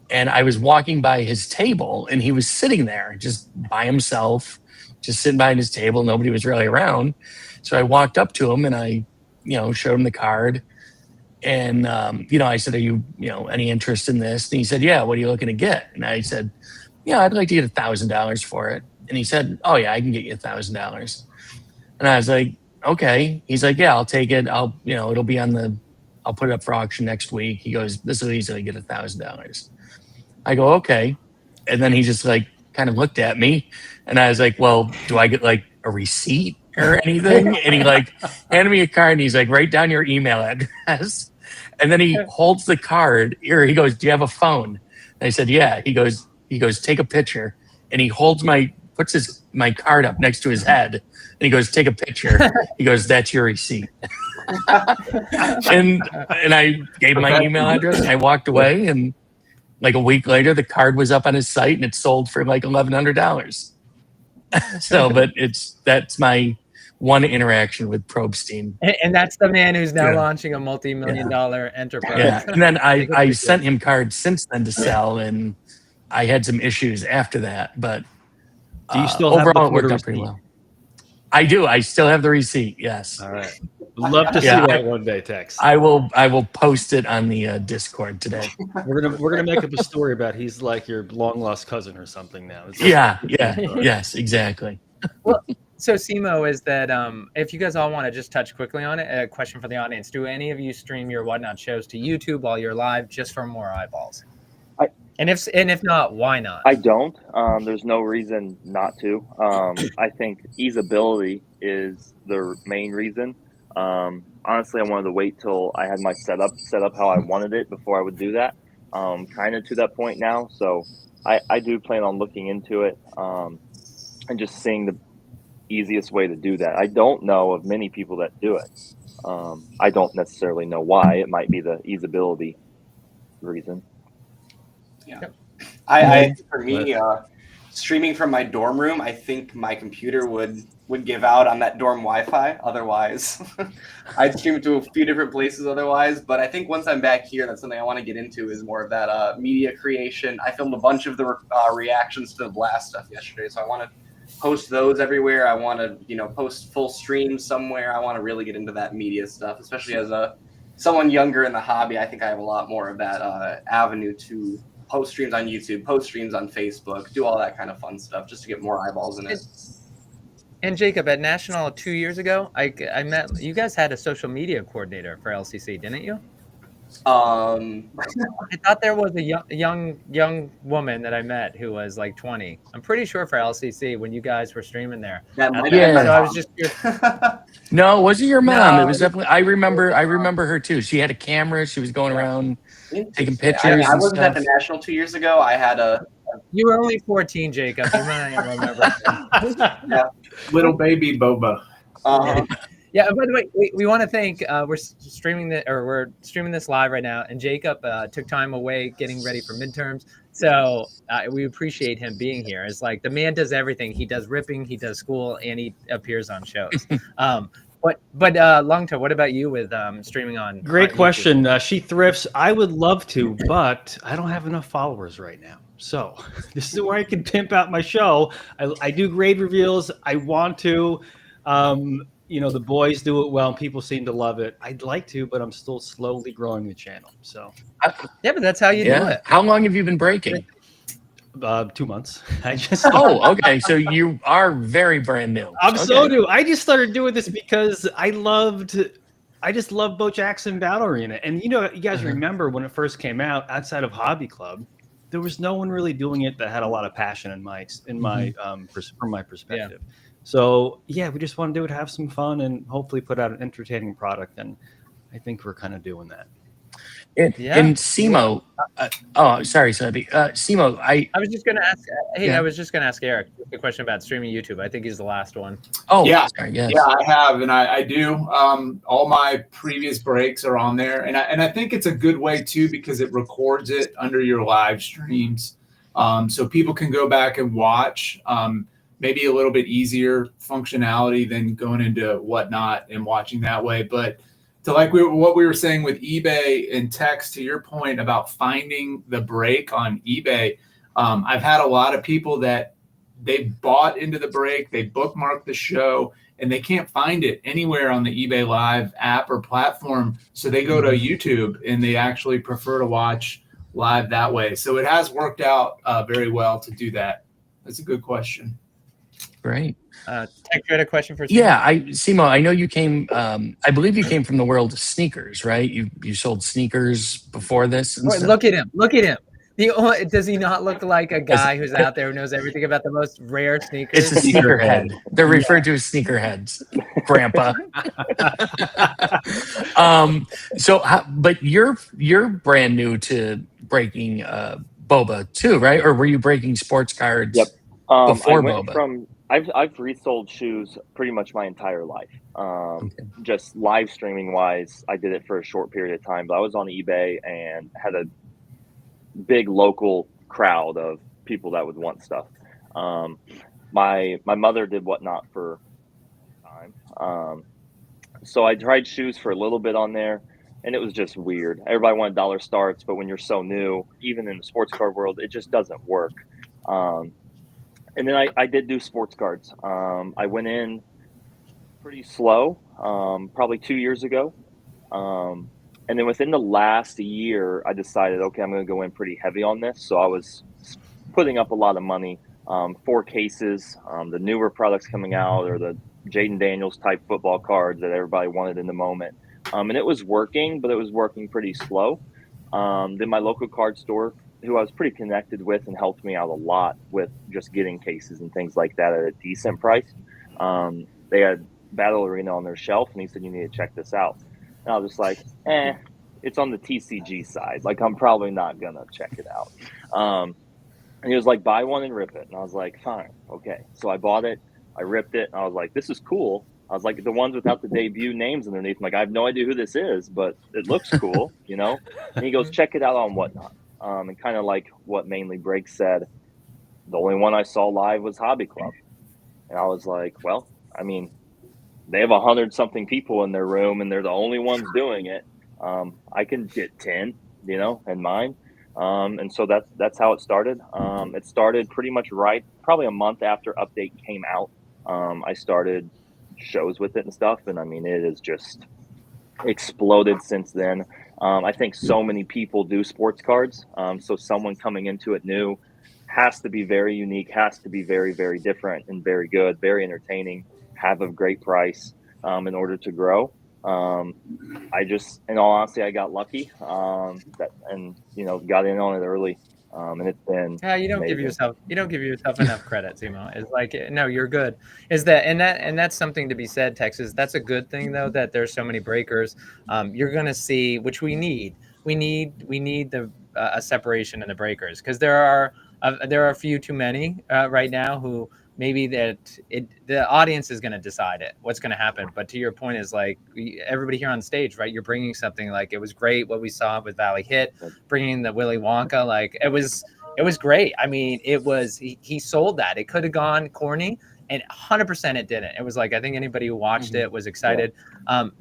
and I was walking by his table, and he was sitting there just by himself, just sitting behind his table. Nobody was really around. So I walked up to him, and I, showed him the card. And, I said, are you, any interest in this? And he said, yeah, what are you looking to get? And I said, yeah, I'd like to get $1,000 for it. And he said, oh yeah, I can get you $1,000. And I was like, okay. He's like, yeah, I'll take it. It'll be I'll put it up for auction next week. He goes, this will easily get $1,000. I go, okay. And then he just kind of looked at me, and I was like, well, do I get a receipt or anything? And he handed me a card, and he's like, write down your email address. And then he holds the card here. He goes, do you have a phone? And I said, yeah. He goes, take a picture. And he puts my card up next to his head, and he goes, take a picture. He goes, that's your receipt. and I gave him my email address, and I walked away, and a week later, the card was up on his site, and it sold for $1,100. So, but that's my one interaction with Probstein. And that's the man who's now launching a multi-million-dollar enterprise. Yeah, and then I sent him cards since then to sell, and I had some issues after that, but do you still have overall it worked out pretty well. I do. I still have the receipt. Yes. All right. Love to see that one day, Tex. I will post it on the Discord today. We're gonna make up a story about he's like your long lost cousin or something now. Yes, exactly. Well, so Simo, is that if you guys all want to just touch quickly on it, a question for the audience: do any of you stream your Whatnot shows to YouTube while you're live just for more eyeballs? And if not, why not? I don't. There's no reason not to. I think easeability is the main reason. Honestly, I wanted to wait till I had my setup how I wanted it before I would do that. Kind of to that point now. So I do plan on looking into it and just seeing the easiest way to do that. I don't know of many people that do it. I don't necessarily know why. It might be the easeability reason. Yeah, I for me, streaming from my dorm room, I think my computer would give out on that dorm Wi-Fi. Otherwise, I'd stream it to a few different places otherwise. But I think once I'm back here, that's something I want to get into is more of that media creation. I filmed a bunch of the reactions to the Blast stuff yesterday, so I want to post those everywhere. I want to post full streams somewhere. I want to really get into that media stuff, especially as someone younger in the hobby. I think I have a lot more of that avenue to post streams on YouTube, post streams on Facebook, do all that kind of fun stuff just to get more eyeballs in it. And Jacob, at National 2 years ago, I met you guys had a social media coordinator for LCC, didn't you? I thought there was a young woman that I met who was 20. I'm pretty sure for LCC when you guys were streaming there. So I was just curious. No, it wasn't your mom. It was definitely. I remember her too. She had a camera. She was going around taking pictures. I wasn't at the National 2 years ago. I had You were only 14, Jacob. You might not remember. Little baby Boba. Yeah. By the way, we want to thank. We're streaming this live right now, and Jacob took time away getting ready for midterms. So we appreciate him being here. It's the man does everything. He does ripping, he does school, and he appears on shows. But Lungta, what about you with streaming on? Great question. She thrifts. I would love to, but I don't have enough followers right now. So this is where I can pimp out my show. I do grade reveals. I want to. The boys do it well. And people seem to love it. I'd like to, but I'm still slowly growing the channel. So yeah, but that's how you do it. How long have you been breaking? 2 months. I just Oh, okay. So you are very brand new. I'm so Okay. new. I just started doing this because I just love Bo Jackson Battle Arena. And you guys Uh-huh. remember when it first came out, outside of Hobby Club, there was no one really doing it that had a lot of passion in my from my perspective. So yeah, we just want to do it, have some fun, and hopefully put out an entertaining product. And I think we're kind of doing that. In Simo, oh, sorry, Sabi. Simo, I was just gonna ask. Hey, Yeah. I was just gonna ask Eric a question about streaming YouTube. I think he's the last one. Oh, Yeah. sorry, yes. Yeah, I have, and I do. All my previous breaks are on there, and I think it's a good way too because it records it under your live streams, so people can go back and watch. Maybe a little bit easier functionality than going into Whatnot and watching that way, but to what we were saying with eBay and text, to your point about finding the break on eBay, I've had a lot of people that they bought into the break, they bookmarked the show, and they can't find it anywhere on the eBay Live app or platform. So they go to YouTube and they actually prefer to watch live that way. So it has worked out very well to do that. That's a good question. Great. Tech, you had a question for Simo? Yeah, Simo, I know you came. I believe you came from the world of sneakers, right? You sold sneakers before this. And Boy, stuff? look at him! Look at him! Does he not look like a guy who's out there who knows everything about the most rare sneakers? It's a sneakerhead. They're referred to as sneakerheads, Grandpa. But you're brand new to breaking boba too, right? Or were you breaking sports cards? Yep. Before I went boba. from I've resold shoes pretty much my entire life. Just live streaming wise, I did it for a short period of time, but I was on eBay and had a big local crowd of people that would want stuff. My mother did Whatnot for time. So I tried shoes for a little bit on there, and it was just weird. Everybody wanted dollar starts, but when you're so new, even in the sports card world, it just doesn't work. And then I did do sports cards. I went in pretty slow, probably 2 years ago. And then within the last year, I decided, okay, I'm going to go in pretty heavy on this. So I was putting up a lot of money, 4 cases, the newer products coming out, or the Jaden Daniels type football cards that everybody wanted in the moment. And it was working, but it was working pretty slow. Then my local card store, who I was pretty connected with and helped me out a lot with just getting cases and things like that at a decent price. They had Battle Arena on their shelf, and he said, you need to check this out. And I was just like, it's on the TCG side. Like, I'm probably not going to check it out. And he was like, buy one and rip it. And I was like, fine, okay. So I bought it. I ripped it. And I was like, this is cool. I was like, the ones without the debut names underneath. I'm like, I have no idea who this is, but it looks cool, you know? And he goes, check it out on Whatnot. And kind of like what Mainly Breaks said, the only one I saw live was Hobby Club. And I was like, well, I mean, they have 100-something people in their room, and they're the only ones doing it. I can get 10, you know, in mine. And so that's how it started. It started pretty much probably a month after Update came out. I started shows with it and stuff, and I mean, it has just exploded since then. I think so many people do sports cards, so someone coming into it new has to be very unique, has to be very, very different and very good, very entertaining, have a great price in order to grow. I just, in all honesty, I got lucky and got in on it early. And it's been you don't amazing. give yourself enough credit, Simo. It's like, no, you're good. And that's something to be said, Texas. That's a good thing though, that there's so many breakers. You're gonna see, which we need a separation in the breakers, because there are a few too many right now who maybe the audience is going to decide what's going to happen. But to your point is, like, everybody here on stage, right? You're bringing something, like, it was great what we saw with Valley Hit, bringing the Willy Wonka, like, it was great. I mean, he sold that. It could have gone corny, and 100% it didn't. It was like, I think anybody who watched it was excited.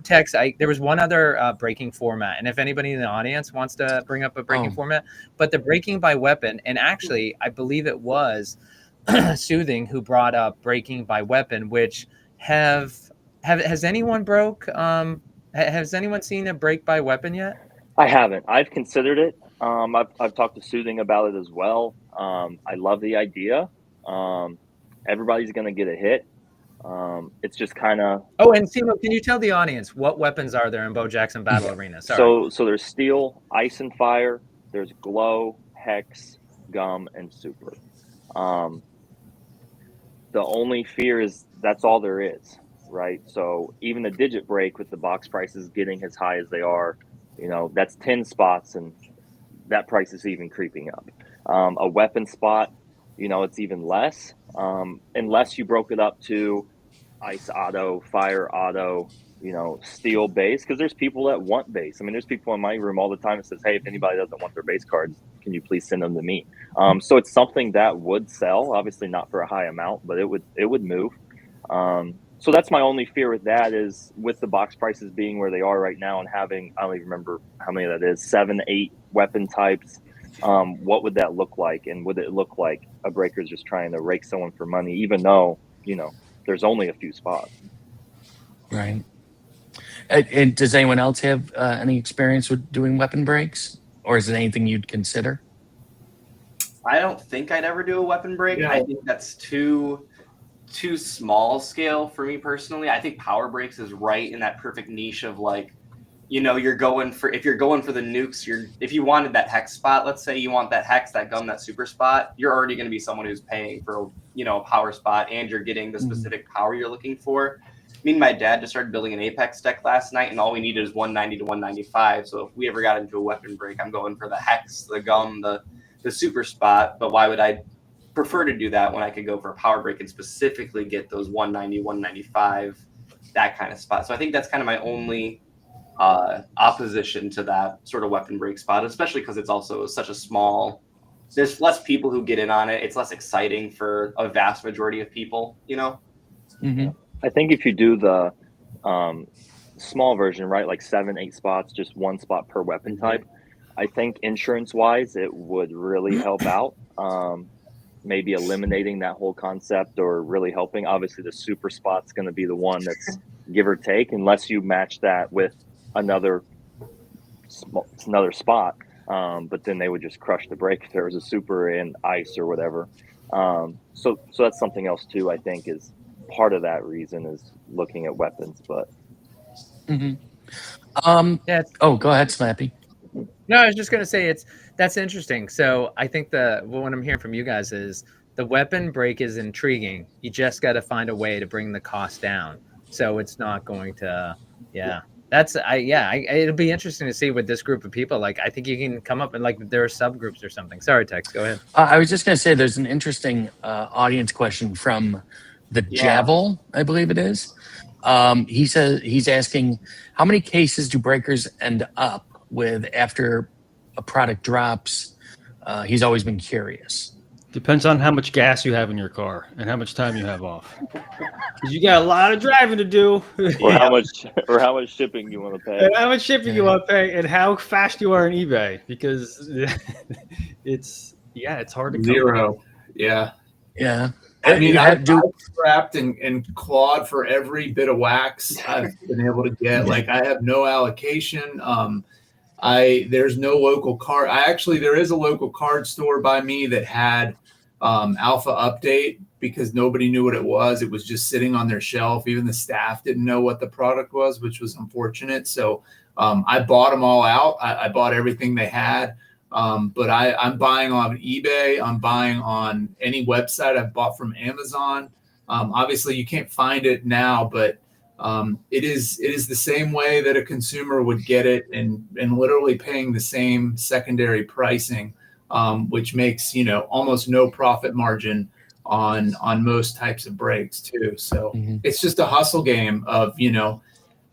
Tex, there was one other breaking format, and if anybody in the audience wants to bring up a breaking format, but the breaking by weapon, and actually I believe it was Soothing who brought up breaking by weapon, which has anyone broke has anyone seen a break by weapon yet? I haven't. I've considered it. I've talked to Soothing about it as well. I love the idea. Everybody's going to get a hit. It's just kind of Oh, and Simo, can you tell the audience what weapons are there in Bo Jackson Battle Arena? Sorry. so there's steel, ice and fire. There's glow, hex, gum, and super. Um, the only fear is that's all there is, right? So even the digit break with the box prices getting as high as they are, that's 10 spots, and that price is even creeping up. A weapon spot, it's even less, unless you broke it up to ice auto, fire auto, steel base, because there's people that want base. I mean, there's people in my room all the time that says, hey, if anybody doesn't want their base cards, can you please send them to me? So it's something that would sell, obviously not for a high amount, but it would move. So that's my only fear with that, is with the box prices being where they are right now and having, I don't even remember how many that is, 7, 8 weapon types. What would that look like? And would it look like a breaker's just trying to rake someone for money, even though, there's only a few spots? Right. And does anyone else have any experience with doing weapon breaks, or is it anything you'd consider? I don't think I'd ever do a weapon break. Yeah. I think that's too small scale for me personally. I think power breaks is right in that perfect niche of like, if you're going for the nukes, if you wanted that hex spot, let's say you want that hex, that gum, that super spot, you're already going to be someone who's paying for, a power spot, and you're getting the specific power you're looking for. Me and my dad just started building an Apex deck last night, and all we needed is 190 to 195. So if we ever got into a weapon break, I'm going for the hex, the gum, the super spot. But why would I prefer to do that when I could go for a power break and specifically get those 190, 195, that kind of spot? So I think that's kind of my only opposition to that sort of weapon break spot, especially because it's also such a small, there's less people who get in on it. It's less exciting for a vast majority of people, Mm-hmm. I think if you do the small version, right, like 7, 8 spots, just one spot per weapon type, I think insurance-wise, it would really help out. Maybe eliminating that whole concept, or really helping. Obviously, the super spot's going to be the one that's give or take, unless you match that with another spot. But then they would just crush the break if there was a super in ice or whatever. So that's something else too. I think is part of that reason, is looking at weapons. But Yeah. Oh, go ahead, Slappy. No, I was just gonna say that's interesting. So I think what I'm hearing from you guys is the weapon break is intriguing. You just got to find a way to bring the cost down, so it's not going to. Yeah, it'll be interesting to see with this group of people. Like, I think you can come up and like there are subgroups or something. Sorry, Tex, go ahead. I was just going to say there's an interesting audience question from the Javel, I believe it is. He says he's asking, how many cases do breakers end up with after a product drops? He's always been curious. Depends on how much gas you have in your car and how much time you have off. Because you got a lot of driving to do. or how much shipping you want to pay. And how much shipping you want to pay, and how fast you are on eBay, because it's hard to Zero. Yeah. Yeah. I mean, I've scrapped and clawed for every bit of wax I've been able to get. Like, I have no allocation. There's no local card. There is a local card store by me that had Alpha Update, because nobody knew what it was. It was just sitting on their shelf. Even the staff didn't know what the product was, which was unfortunate. So I bought them all out. I bought everything they had. But I'm buying on eBay. I'm buying on any website. I've bought from Amazon. Obviously, you can't find it now, but it is the same way that a consumer would get it, and literally paying the same secondary pricing, which makes almost no profit margin on most types of breaks too. So it's just a hustle game of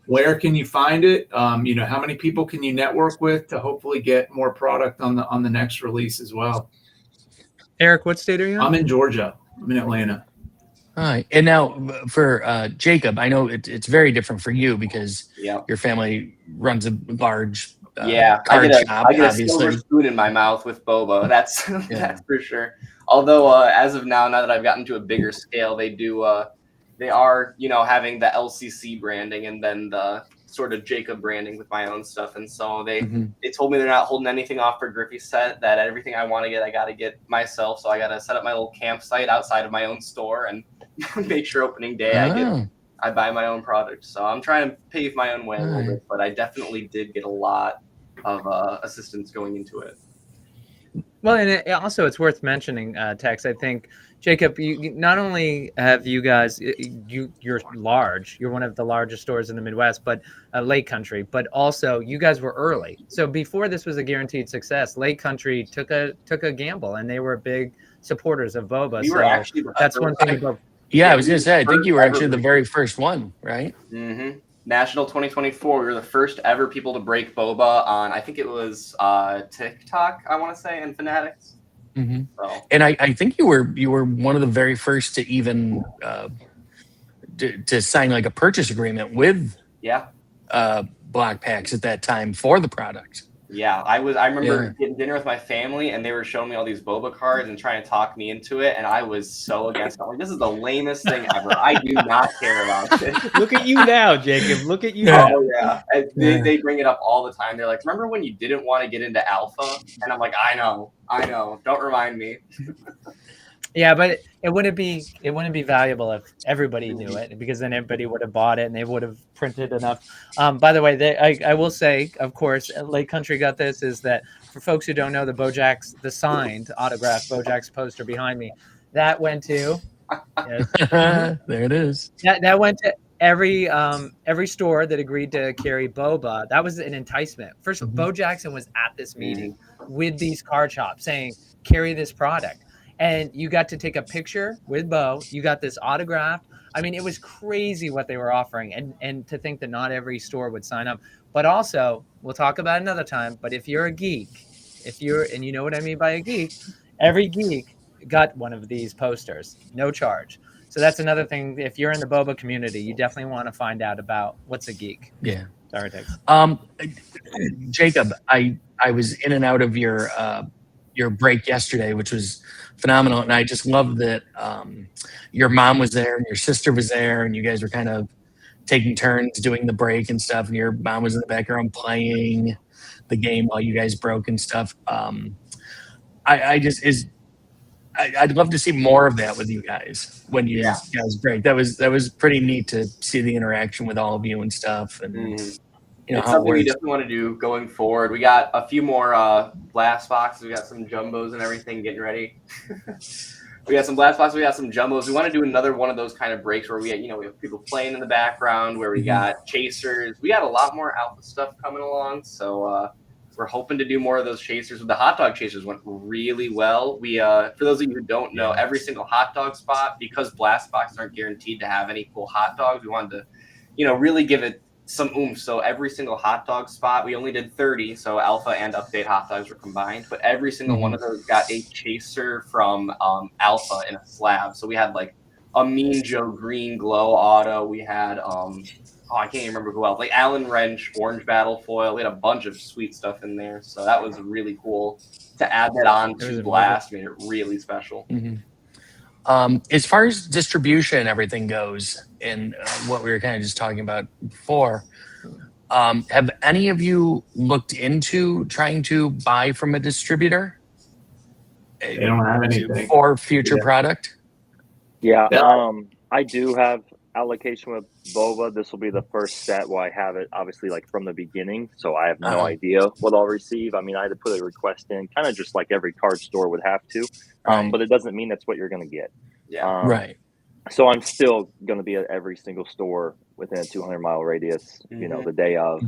where can you find it? How many people can you network with to hopefully get more product on the next release as well? Eric, what state are you in? I'm in Georgia. I'm in Atlanta. All right. And now for Jacob, I know it's very different for you because your family runs a large card shop. I get a silver spoon in my mouth with boba. That's that's for sure. Although as of now that I've gotten to a bigger scale, they are having the LCC branding and then the sort of Jacob branding with my own stuff, and so they told me they're not holding anything off for Griffey's set. That everything I want to get, I got to get myself. So I got to set up my little campsite outside of my own store and make sure opening day I buy my own product. So I'm trying to pave my own way a little bit, but I definitely did get a lot of assistance going into it. Well, and it's worth mentioning, Tex. I think, Jacob, you not only have you guys, you're large, you're one of the largest stores in the Midwest, but Lake Country, but also you guys were early. So before this was a guaranteed success, Lake Country took a gamble, and they were big supporters of boba. We were actually that's one thing about. Yeah, I was going to say, I think you were actually the very first one, right? Mm-hmm. National 2024, we were the first ever people to break boba on, I think it was TikTok, I want to say, and Fanatics. So. And I think you were one of the very first to even to sign like a purchase agreement with Black Packs at that time for the product. Yeah, I remember getting dinner with my family, and they were showing me all these boba cards and trying to talk me into it, and I was so against it. I'm like, this is the lamest thing ever. I do not care about it. Look at you now, Jacob. Look at you now. Oh, yeah. They bring it up all the time. They're like, remember when you didn't want to get into alpha? And I'm like, I know. Don't remind me. Yeah, but it wouldn't be valuable if everybody knew it, because then everybody would have bought it and they would have printed enough. By the way, I will say, of course, Lake Country got this, is that for folks who don't know, the signed autographed Bojack's poster behind me, that went to there it is. That went to every store that agreed to carry boba. That was an enticement. First, Bo Jackson was at this meeting with these card shops saying, carry this product. And you got to take a picture with Bo. You got this autographed. I mean, it was crazy what they were offering. And to think that not every store would sign up. But also, we'll talk about it another time, but if you're a geek, and you know what I mean by a geek, every geek got one of these posters, no charge. So that's another thing. If you're in the boba community, you definitely want to find out about what's a geek. Yeah. Sorry, Tex. Jacob, I was in and out of your break yesterday, which was phenomenal, and I just love that your mom was there and your sister was there, and you guys were kind of taking turns doing the break and stuff, and your mom was in the background playing the game while you guys broke and stuff. I'd love to see more of that with you guys when you guys break. That was pretty neat to see the interaction with all of you and stuff, and it's something we definitely want to do going forward. We got a few more blast boxes. We got some jumbos and everything getting ready. We got some blast boxes. We got some jumbos. We want to do another one of those kind of breaks where we have people playing in the background, where we got chasers. We got a lot more alpha stuff coming along. So we're hoping to do more of those chasers. The hot dog chasers went really well. We, for those of you who don't know, every single hot dog spot, because blast boxes aren't guaranteed to have any cool hot dogs, we wanted to, really give it some oomph. So every single hot dog spot, we only did 30, so alpha and update hot dogs were combined, but every single one of those got a chaser from alpha in a slab. So we had like a Mean Joe Green Glow auto. We had I can't even remember who else, like Alan Wrench Orange Battle Foil. We had a bunch of sweet stuff in there, so that was really cool to add that on to Blast. Made it really special. As far as distribution and everything goes, and what we were kind of just talking about before, have any of you looked into trying to buy from a distributor? They don't have anything for future product. Yeah, I do have allocation with boba. This will be the first set where I have it, obviously, like from the beginning, so I have no idea what I'll receive. I mean, I had to put a request in, kind of just like every card store would have to, but it doesn't mean that's what you're going to get. Right. So I'm still going to be at every single store within a 200-mile radius, the day of.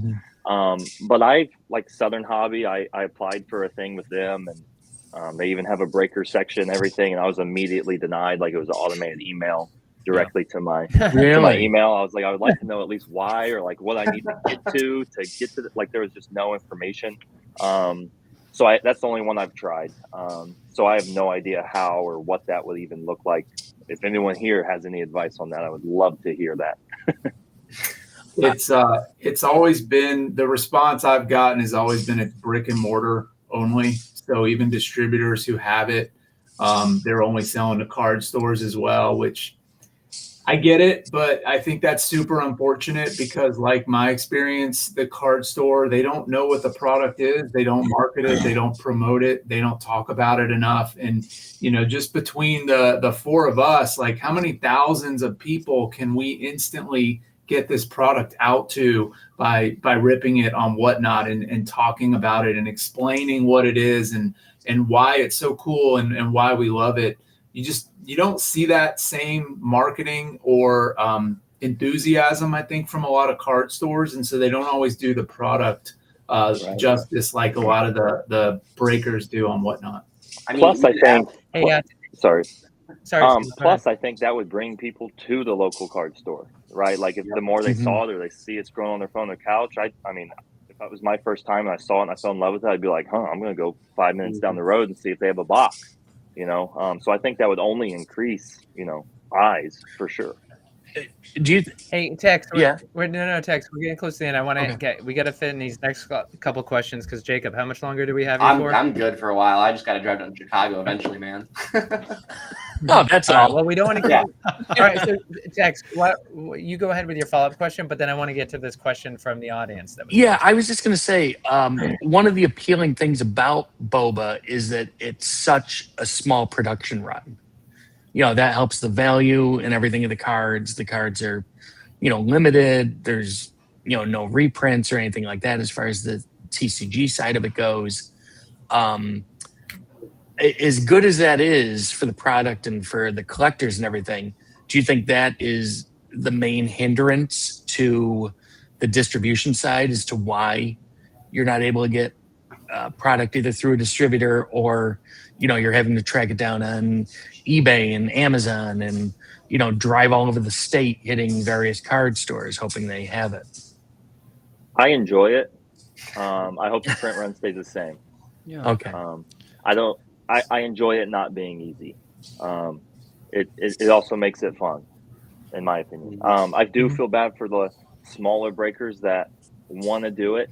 But I, like Southern Hobby, I applied for a thing with them, and they even have a breaker section and everything, and I was immediately denied. Like, it was an automated email directly to my to my email. I was like, I would like to know at least why, or like what I need to get to the, like, there was just no information. So that's the only one I've tried. So I have no idea how or what that would even look like. If anyone here has any advice on that, I would love to hear that. It's always been, the response I've gotten has always been it's brick and mortar only. So even distributors who have it, they're only selling to card stores as well, which I get it, but I think that's super unfortunate because, like my experience, the card store, they don't know what the product is. They don't market it. They don't promote it. They don't talk about it enough. And, just between the four of us, like how many thousands of people can we instantly get this product out to by ripping it on Whatnot and talking about it and explaining what it is and why it's so cool and why we love it. You don't see that same marketing or enthusiasm, I think, from a lot of card stores, and so they don't always do the product justice like a lot of the breakers do on Whatnot. I mean, Plus, I think. Hey, Sorry. sorry. Plus, I think that would bring people to the local card store, right? Like if the more they saw it or they see it scrolling on their phone, on their couch. I mean, if that was my first time and I saw it and I fell in love with it, I'd be like, I'm going to go 5 minutes down the road and see if they have a box. So I think that would only increase, eyes for sure. Do you? Hey, Tex. Yeah. No, Tex. We're getting close to the end. I want to we got to fit in these next couple questions because Jacob, how much longer do we have you for? I'm good for a while. I just got to drive down to Chicago eventually, man. No, that's all. Right, well, we don't want to get. All right, so Tex, you go ahead with your follow-up question, but then I want to get to this question from the audience. I was just going to say one of the appealing things about boba is that it's such a small production run. That helps the value and everything of the cards. The cards are, limited. There's, no reprints or anything like that as far as the TCG side of it goes. As good as that is for the product and for the collectors and everything, do you think that is the main hindrance to the distribution side as to why you're not able to get product either through a distributor or, you're having to track it down on eBay and Amazon and, drive all over the state hitting various card stores hoping they have it? I enjoy it. I hope the print run stays the same. Yeah. Okay. I enjoy it not being easy. It also makes it fun, in my opinion. I do feel bad for the smaller breakers that want to do it.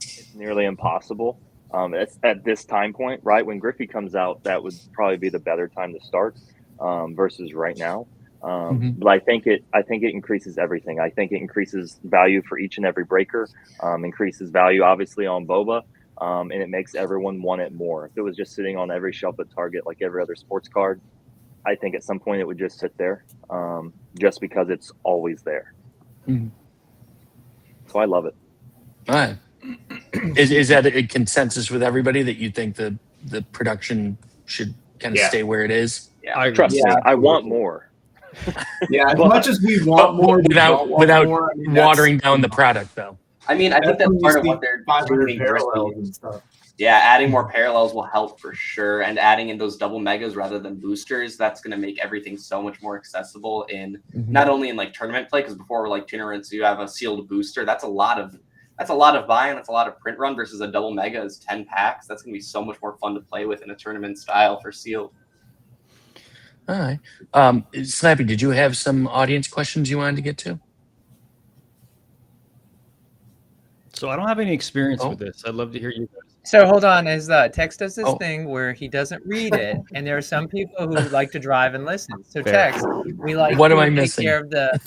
It's nearly impossible. It's at this time point, right? When Griffey comes out, that would probably be the better time to start versus right now. But I think it increases everything. I think it increases value for each and every breaker, increases value obviously on boba. And it makes everyone want it more. If it was just sitting on every shelf at Target like every other sports card, I think at some point it would just sit there just because it's always there. So I love it. All right. Is that a consensus with everybody that you think the production should kind of stay where it is? Yeah, trust me, I want more. Yeah, as much as we want more, without more, watering down the product, though. I mean, I think that's part of what they're doing. Parallels and stuff. Yeah, adding more parallels will help for sure, and adding in those double megas rather than boosters, that's going to make everything so much more accessible in not only in like tournament play, because before like tournaments you have a sealed booster. That's a lot of buy-in. That's a lot of print run versus a double mega is 10 packs. That's going to be so much more fun to play with in a tournament style for sealed. All right. Slappy, did you have some audience questions you wanted to get to? So I don't have any experience with this. I'd love to hear you guys. So hold on, Tex does this thing where he doesn't read it, and there are some people who like to drive and listen. So Tex, we like what to am I take missing? care of the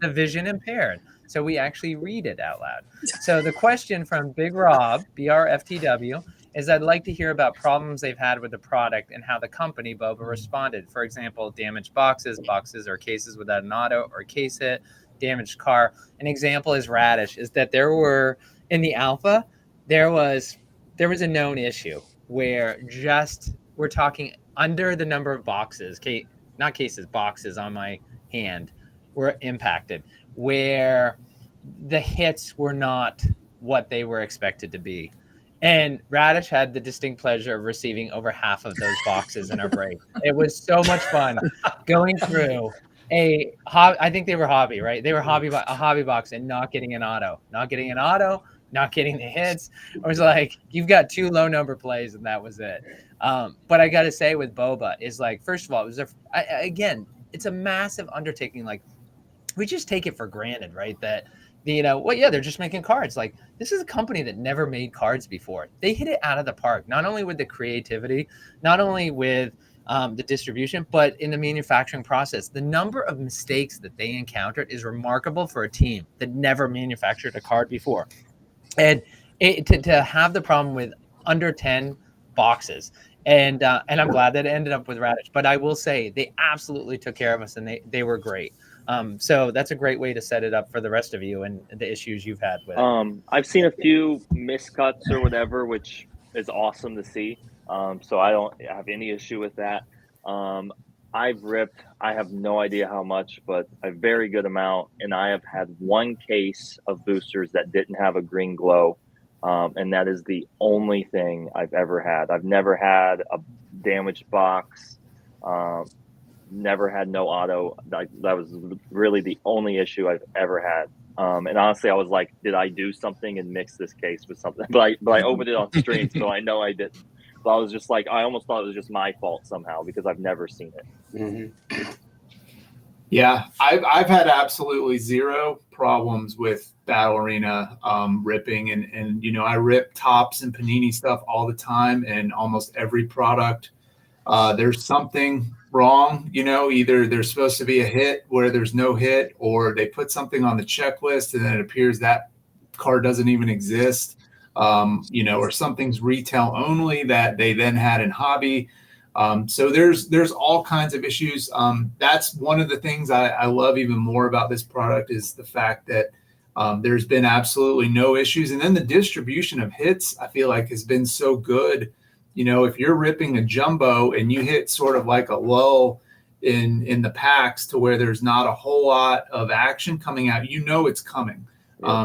vision impaired. So we actually read it out loud. So the question from Big Rob, BRFTW, is I'd like to hear about problems they've had with the product and how the company Boba responded. For example, damaged boxes or cases without an auto or case hit, damaged car. An example is Radish, is that there were in the alpha, there was a known issue where we're talking under the number of boxes, boxes on my hand were impacted, where the hits were not what they were expected to be. And Radish had the distinct pleasure of receiving over half of those boxes in our break. It was so much fun going through I think they were hobby, right? They were a hobby box and not getting an auto, not getting the hits. I was like, you've got 2 low number plays and that was it. But I got to say with Boba is like, first of all, it was again, it's a massive undertaking. Like we just take it for granted, right? That, they're just making cards. Like this is a company that never made cards before. They hit it out of the park, not only with the creativity, not only with the distribution, but in the manufacturing process, the number of mistakes that they encountered is remarkable for a team that never manufactured a card before. And to have the problem with under 10 boxes, and I'm glad that it ended up with Radish. But I will say they absolutely took care of us, and they were great. So that's a great way to set it up for the rest of you and the issues you've had with it. I've seen a few miscuts or whatever, which is awesome to see. So I don't have any issue with that. I've ripped, I have no idea how much, but a very good amount. And I have had one case of boosters that didn't have a green glow. And that is the only thing I've ever had. I've never had a damaged box, never had no auto. That was really the only issue I've ever had. And honestly, I was like, did I do something and mix this case with something? But I opened it on stream, so I know I didn't. But I was just like, I almost thought it was just my fault somehow because I've never seen it. Mm-hmm. Yeah, I've had absolutely zero problems with Battle Arena ripping, and I rip tops and Panini stuff all the time, and almost every product there's something wrong. Either there's supposed to be a hit where there's no hit, or they put something on the checklist and then it appears that card doesn't even exist. Or something's retail only that they then had in hobby. So there's all kinds of issues. That's one of the things I love even more about this product is the fact that there's been absolutely no issues. And then the distribution of hits, I feel like, has been so good. If you're ripping a jumbo and you hit sort of like a lull in the packs to where there's not a whole lot of action coming out, it's coming.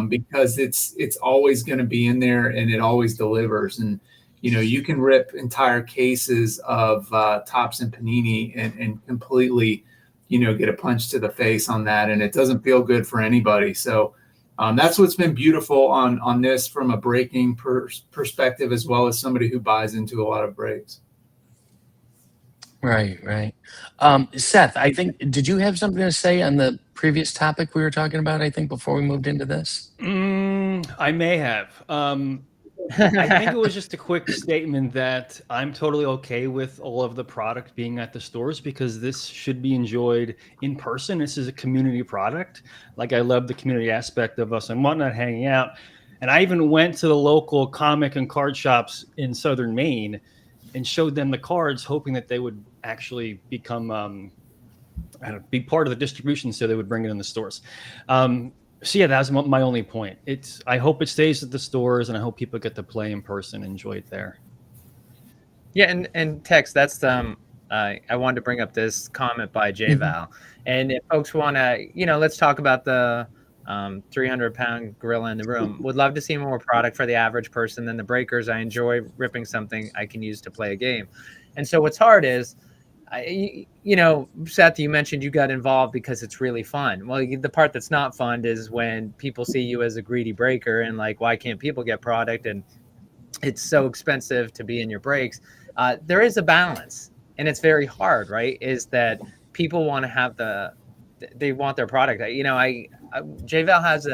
Because it's always going to be in there and it always delivers. And, you can rip entire cases of Topps and Panini and completely, get a punch to the face on that. And it doesn't feel good for anybody. So that's what's been beautiful on this from a breaking perspective, as well as somebody who buys into a lot of breaks. Right. Seth, I think, did you have something to say on the previous topic we were talking about, I think, before we moved into this? I may have. I think it was just a quick statement that I'm totally okay with all of the product being at the stores because this should be enjoyed in person. This is a community product. Like, I love the community aspect of us and whatnot hanging out. And I even went to the local comic and card shops in southern Maine and showed them the cards, hoping that they would actually become be part of the distribution, so they would bring it in the stores. So yeah, that's my only point. I hope it stays at the stores, and I hope people get to play in person, and enjoy it there. Yeah, and Tex, that's I wanted to bring up this comment by JVal, and if folks want to, let's talk about the 300-pound gorilla in the room. Would love to see more product for the average person than the breakers. I enjoy ripping something I can use to play a game, and so what's hard is, Seth, you mentioned you got involved because it's really fun. Well, the part that's not fun is when people see you as a greedy breaker and like, why can't people get product? And it's so expensive to be in your breaks. There is a balance, and it's very hard, right? Is that people want to have they want their product. JVal has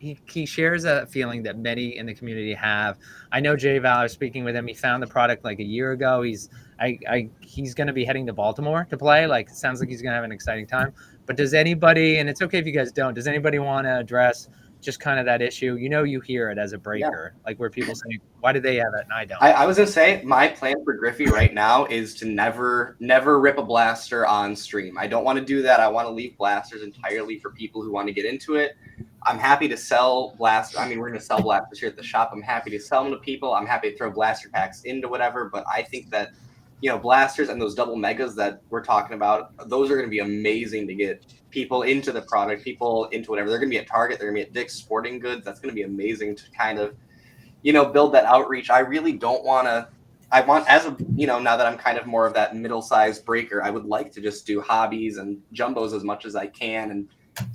he shares a feeling that many in the community have. I know JVal, I was speaking with him. He found the product like a year ago. He's going to be heading to Baltimore to play. Like, it sounds like he's going to have an exciting time. But does anybody, and it's okay if you guys don't, does anybody want to address just kind of that issue? You hear it as a breaker, like where people say, why do they have it and I don't? I was going to say, my plan for Griffey right now is to never rip a blaster on stream. I don't want to do that. I want to leave blasters entirely for people who want to get into it. I'm happy to sell blasters. I mean, we're going to sell blasters here at the shop. I'm happy to sell them to people. I'm happy to throw blaster packs into whatever. But I think that, blasters and those double megas that we're talking about, those are going to be amazing to get people into the product, people into whatever. They're going to be at Target. They're going to be at Dick's Sporting Goods. That's going to be amazing to kind of, build that outreach. I really don't want to. I want, as a, now that I'm kind of more of that middle-sized breaker, I would like to just do hobbies and jumbos as much as I can and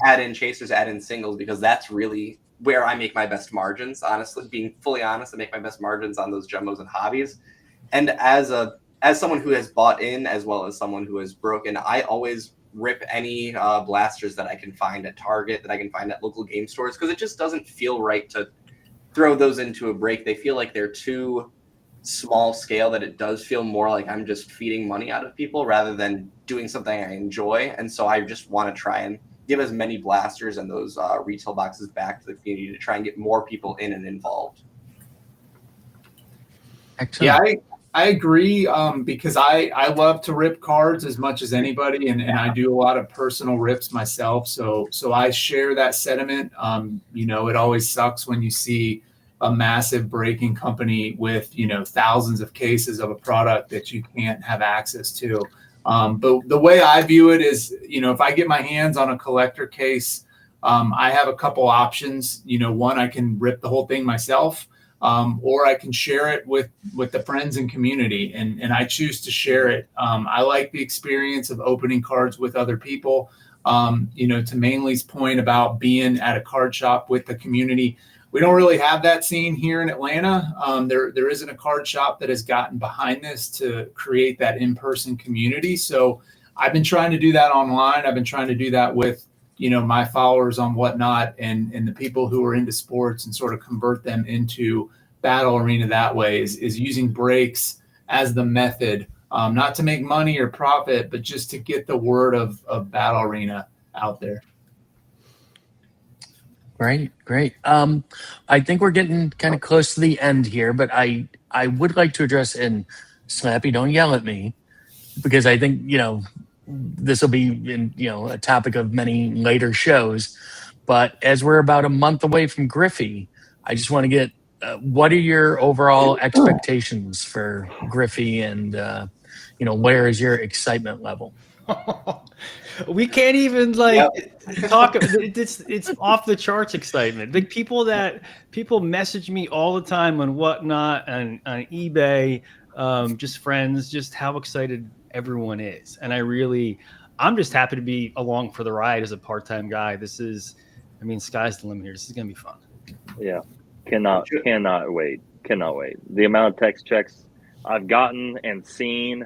add in chasers, add in singles, because that's really where I make my best margins. Honestly, being fully honest, I make my best margins on those jumbos and hobbies. And as someone who has bought in, as well as someone who has broken, I always rip any blasters that I can find at Target, that I can find at local game stores, because it just doesn't feel right to throw those into a break. They feel like they're too small scale that it does feel more like I'm just feeding money out of people rather than doing something I enjoy. And so I just want to try and give as many blasters and those retail boxes back to the community to try and get more people in and involved. Excellent. Yeah, I agree, because I love to rip cards as much as anybody, and I do a lot of personal rips myself. So I share that sentiment. It always sucks when you see a massive breaking company with, thousands of cases of a product that you can't have access to. But the way I view it is, if I get my hands on a collector case, I have a couple options. One, I can rip the whole thing myself. Or I can share it with the friends and community, and I choose to share it. I like the experience of opening cards with other people. To Mainly's point about being at a card shop with the community, we don't really have that scene here in Atlanta. There isn't a card shop that has gotten behind this to create that in-person community. So I've been trying to do that online. I've been trying to do that with my followers on Whatnot and the people who are into sports, and sort of convert them into Battle Arena that way, is using breaks as the method, not to make money or profit, but just to get the word of Battle Arena out there. Great. I think we're getting kind of close to the end here, but I would like to address, and Slappy, don't yell at me, because I think, this will be a topic of many later shows. But as we're about a month away from Griffey, I just want to get what are your overall expectations for Griffey, and where is your excitement level? We can't even talk. It's off the charts excitement. The people message me all the time on Whatnot and on eBay, just friends, just how excited everyone is. And I'm just happy to be along for the ride as a part-time guy. Sky's the limit here. This is going to be fun. Yeah. Cannot wait. The amount of text checks I've gotten and seen,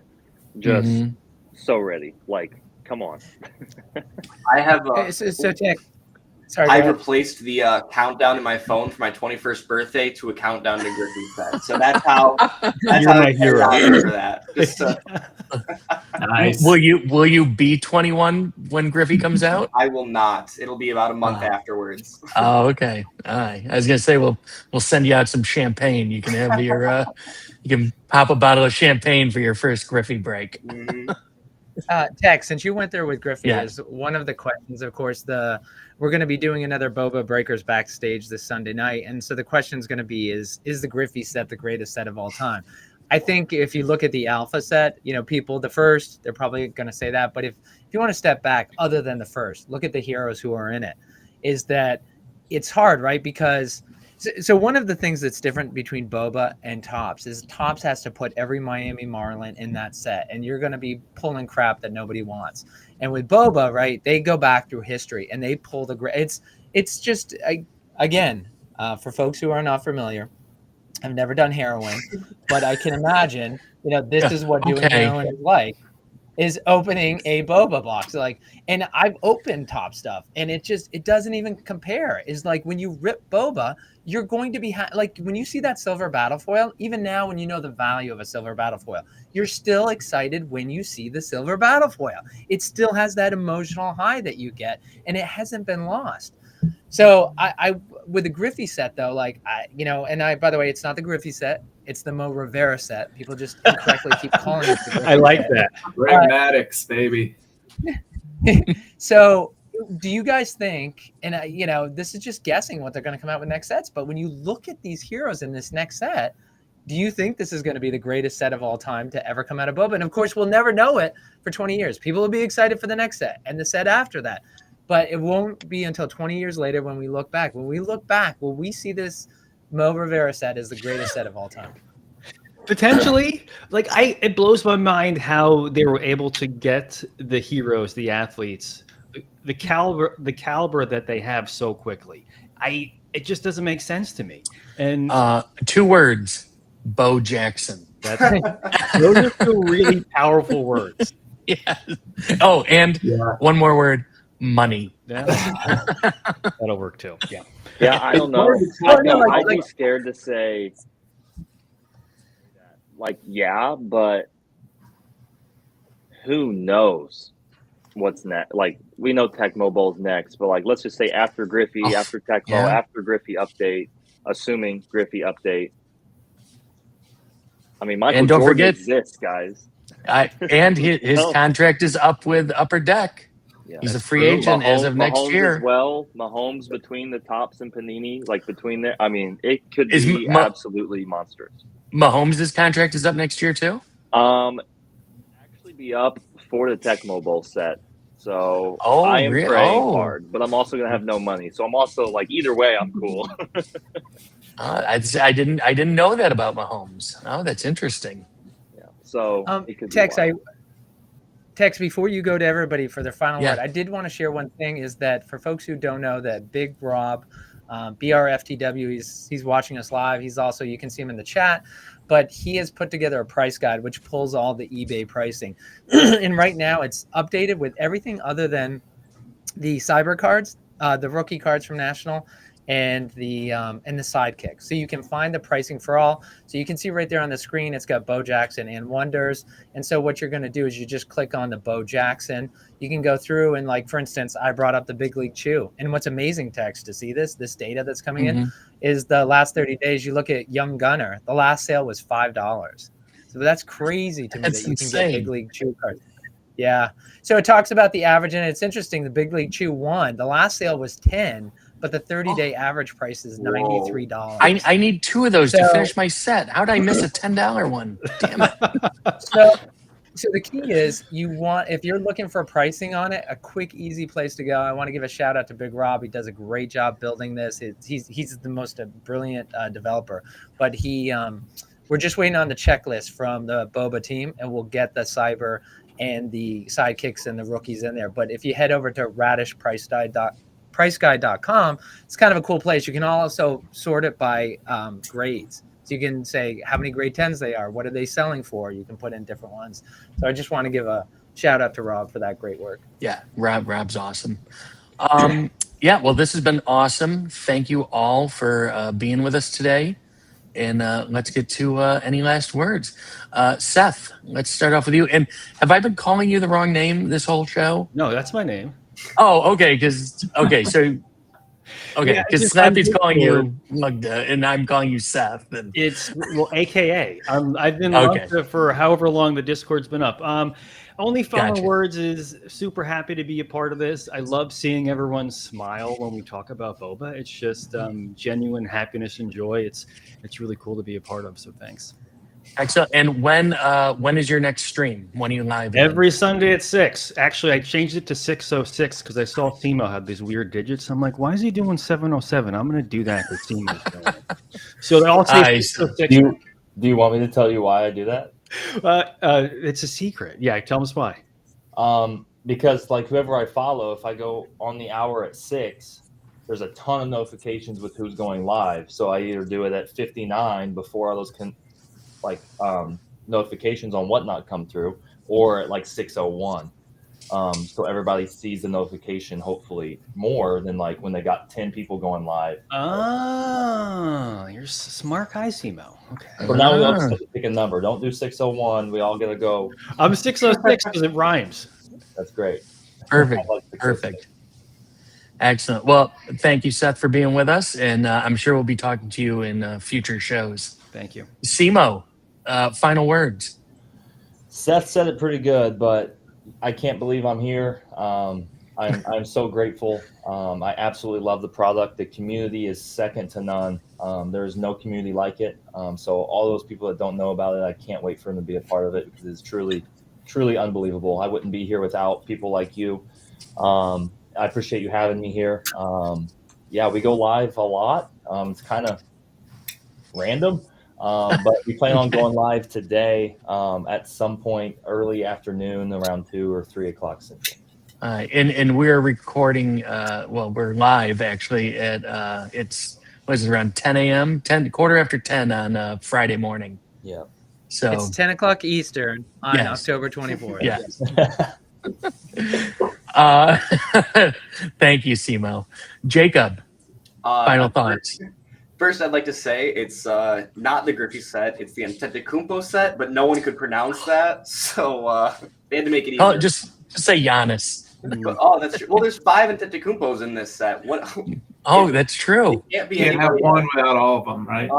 just so ready. Like, come on. I have so Jack, sorry, I've replaced the countdown in my phone for my 21st birthday to a countdown to Griffey's set. So that's how my hero for that. Just Nice. Will you be 21 when Griffey comes out? I will not. It'll be about a month afterwards. Oh, okay. All right. I was gonna say we'll send you out some champagne. You can have your you can pop a bottle of champagne for your first Griffey break. Mhm. Tex, since you went there with Griffey, Yeah. is one of the questions, of course, we're going to be doing another Boba Breakers backstage this Sunday night. And so the question is going to be, is the Griffey set the greatest set of all time? I think if you look at the alpha set, people, the first, they're probably going to say that. But if you want to step back, other than the first, look at the heroes who are in it, is that it's hard, right? Because so one of the things that's different between Boba and Topps is Topps has to put every Miami Marlin in that set, and you're going to be pulling crap that nobody wants. And with Boba, right, they go back through history and they pull it's just, again, for folks who are not familiar, I've never done heroin, but I can imagine, this is what doing heroin is like. Is opening a Boba box, and I've opened Top stuff, and it doesn't even compare. Is like when you rip Boba, you're going to be when you see that silver battle foil. Even now, when you know the value of a silver battle foil, you're still excited when you see the silver battle foil. It still has that emotional high that you get, and it hasn't been lost. So I with the Griffey set though, by the way, it's not the Griffey set. It's the Mo Rivera set. People just incorrectly keep calling it the Griffey I like set. that. Fanatics, baby. So do you guys think, and this is just guessing what they're going to come out with next sets, but when you look at these heroes in this next set, do you think this is going to be the greatest set of all time to ever come out of Boba? And of course, we'll never know it for 20 years. People will be excited for the next set and the set after that. But it won't be until 20 years later when we look back. When we look back, will we see this Mo Rivera set as the greatest set of all time? Potentially. It blows my mind how they were able to get the heroes, the athletes, the caliber that they have so quickly. It just doesn't make sense to me. And 2 words: Bo Jackson. those are 2 really powerful words. Yeah. Oh, and one more word: money. Yeah. That'll work too. Yeah. Yeah, I don't know. I'd be scared to say that like, yeah, but who knows what's next? Like, we know Tecmo Bowl's next, but like, let's just say after Griffey, after Tecmo, yeah. after Griffey update, assuming Griffey update. I mean, Michael And don't Jordan forget- exists, guys. And his No. contract is up with Upper Deck. Yeah. He's a free agent as of next Mahomes year. as well. Mahomes between the Tops and Panini, like between there. I mean, it could Is be absolutely monstrous. Mahomes' contract is up next year too? Actually be up for the Tecmo Bowl set. So I am praying hard, but I'm also gonna have no money. So I'm also like, either way, I'm cool. I didn't know that about Mahomes. Oh, that's interesting. Yeah. So it could be wild. Tex, before you go to everybody for their final Yeah. word, I did want to share one thing, is that for folks who don't know, that Big Rob, BRFTW, he's watching us live. He's also, you can see him in the chat, but he has put together a price guide which pulls all the eBay pricing. And right now it's updated with everything other than the cyber cards, the rookie cards from National, and the sidekicks. So you can find the pricing for all. So you can see right there on the screen, it's got Bo Jackson and Wonders. And so what you're going to do is you just click on the Bo Jackson. You can go through and, like, for instance, I brought up the Big League Chew. And what's amazing, Tex, to see this data that's coming in is the last 30 days. You look at Young Gunner, the last sale was $5. So that's crazy to me. That's that you insane. can get Big League Chew cards. Yeah. So it talks about the average, and it's interesting. The Big League Chew won. The last sale was 10, but the 30-day average price is $93. I need 2 of those to finish my set. How did I miss a $10 one? Damn it. So the key is, if you're looking for pricing on it, a quick, easy place to go. I want to give a shout out to Big Rob. He does a great job building this. He's the most brilliant developer, but we're just waiting on the checklist from the Boba team, and we'll get the cyber and the sidekicks and the rookies in there. But if you head over to radishpriceguide.com, it's kind of a cool place. You can also sort it by grades. So you can say how many grade 10s they are. What are they selling for? You can put in different ones. So I just want to give a shout out to Rob for that great work. Yeah, Rob's awesome. Yeah, well, this has been awesome. Thank you all for being with us today. And let's get to any last words. Seth, let's start off with you. And have I been calling you the wrong name this whole show? No, that's my name. Oh, okay. Because Slappy's calling you Lungta, and I'm calling you Seth. And it's AKA. I've been Lungta for however long the Discord's been up. Only final words is super happy to be a part of this. I love seeing everyone smile when we talk about Boba. It's just genuine happiness and joy. It's really cool to be a part of. So thanks. Excellent. And when is your next stream? When are you live? Every Sunday at 6. Actually, I changed it to 6:06 because I saw Simo had these weird digits. I'm like, why is he doing 7:07? I'm going to do that because Simo's doing it. So they all say 6:06. Do you want me to tell you why I do that? It's a secret. Yeah, tell us why. Because like whoever I follow, if I go on the hour at 6, there's a ton of notifications with who's going live. So I either do it at 59 before all those notifications on whatnot come through, or at like 6:01. So everybody sees the notification, hopefully more than like when they got 10 people going live. Oh, you're a smart guy, Simo. Okay. So now we all just have to pick a number. Don't do 6:01. We all got to go. I'm 6:06 because it rhymes. That's great. Perfect. Perfect. Excellent. Well, thank you, Seth, for being with us. And I'm sure we'll be talking to you in future shows. Thank you. Simo, final words. Seth said it pretty good, but I can't believe I'm here. I'm so grateful. I absolutely love the product. The community is second to none. There is no community like it. So all those people that don't know about it, I can't wait for them to be a part of it because it's truly, truly unbelievable. I wouldn't be here without people like you. I appreciate you having me here. Yeah, we go live a lot. It's kind of random. But we plan on going live today at some point early afternoon around 2 or 3 o'clock Central. And we're recording, we're live actually at, around 10 a.m., 10 on Friday morning. Yeah. So it's 10 o'clock Eastern on October 24th. Yes. Thank you, Simo. Jacob, final thoughts. First, I'd like to say it's not the Griffey set; it's the Antetokounmpo set, but no one could pronounce that, so they had to make it easier. Oh, just say Giannis. Oh, that's true. Well, there's 5 Antetokounmpos in this set. What? Oh, that's true. It can't be Can't have anybody one else. without all of them, right?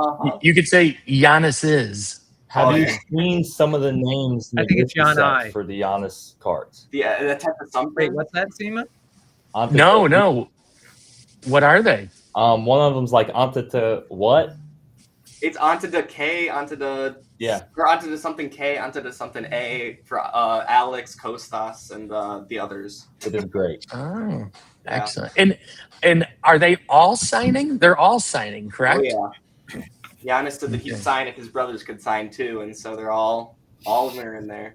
You could say Giannis is. Have you yeah. seen some of the names in I the think it's Griffey set Gianni. for the Giannis cards? Yeah, the type of something. Wait, what's that, Seema? No. What are they? One of them's like Anteta what? It's onto the K, onto the or onto the something K, onto the something A for Alex, Kostas, and the others. It is great. Oh, excellent. And are they all signing? They're all signing, correct? Oh, yeah. Giannis said that he'd sign if his brothers could sign too, and so they're all of them are in there.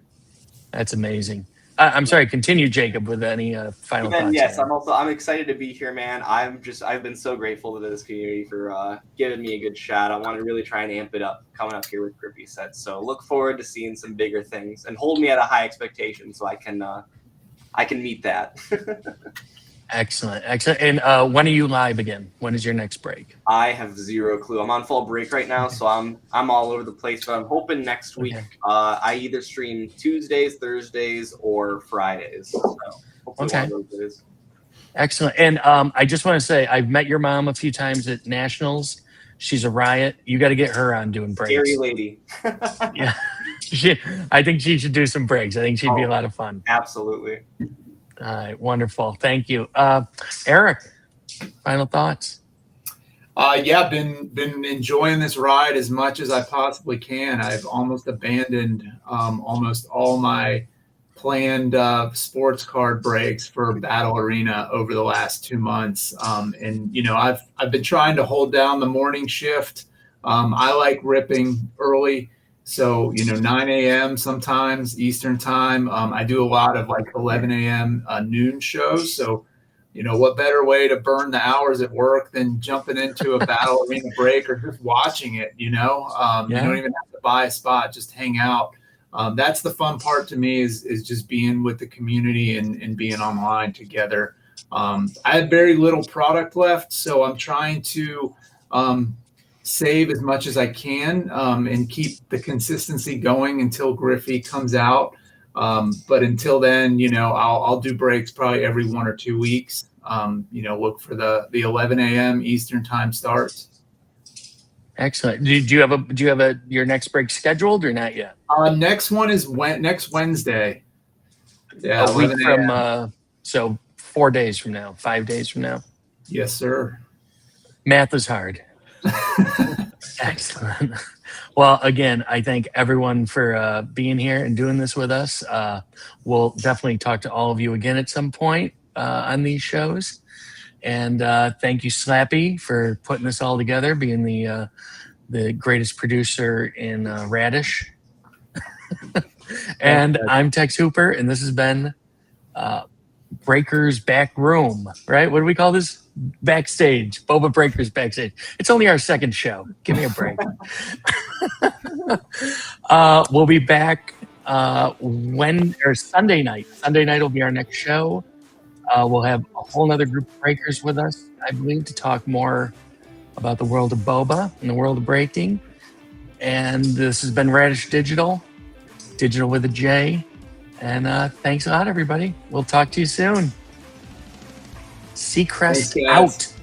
That's amazing. I'm sorry. Continue, Jacob, with any final Then, thoughts. yes, here. I'm excited to be here, man. I've been so grateful to this community for giving me a good shot. I want to really try and amp it up coming up here with Griffey sets. So look forward to seeing some bigger things and hold me at a high expectation so I can meet that. Excellent. And when are you live again? When is your next break? I have zero clue. I'm on fall break right now, so I'm all over the place. But I'm hoping next week I either stream Tuesdays, Thursdays, or Fridays. So hopefully one of those days. Excellent. And I just want to say I've met your mom a few times at nationals. She's a riot. You got to get her on doing breaks. Scary lady. Yeah. I think she should do some breaks. I think she'd be a lot of fun. Absolutely. All right, wonderful. Thank you. Eric, final thoughts? Yeah, been enjoying this ride as much as I possibly can. I've almost abandoned almost all my planned sports card breaks for Battle Arena over the last 2 months. And I've been trying to hold down the morning shift. I like ripping early. So, 9 a.m. sometimes Eastern time. I do a lot of like 11 a.m. Noon shows. So, what better way to burn the hours at work than jumping into a Battle Arena break or just watching it, You don't even have to buy a spot, just hang out. That's the fun part to me is just being with the community and being online together. I had very little product left, so I'm trying to save as much as I can and keep the consistency going until Griffey comes out. But until then, I'll do breaks probably every 1 or 2 weeks. Look for the 11 a.m. Eastern time starts. Excellent. Do you have your next break scheduled or not yet? Next one is next Wednesday. Yeah, a week from so 4 days from now, 5 days from now. Yes, sir. Math is hard. Excellent. Well, again, I thank everyone for being here and doing this with us. We'll definitely talk to all of you again at some point on these shows. And thank you, Slappy, for putting this all together, being the greatest producer in Radish. And I'm Tex Hooper, and this has been Breakers Back Room, right? What do we call this? Backstage. Boba Breakers Backstage. It's only our second show. Give me a break. We'll be back Sunday night. Sunday night will be our next show. We'll have a whole other group of breakers with us, I believe, to talk more about the world of boba and the world of breaking. And this has been Radish Digital with a J. And thanks a lot, everybody. We'll talk to you soon. Seacrest out.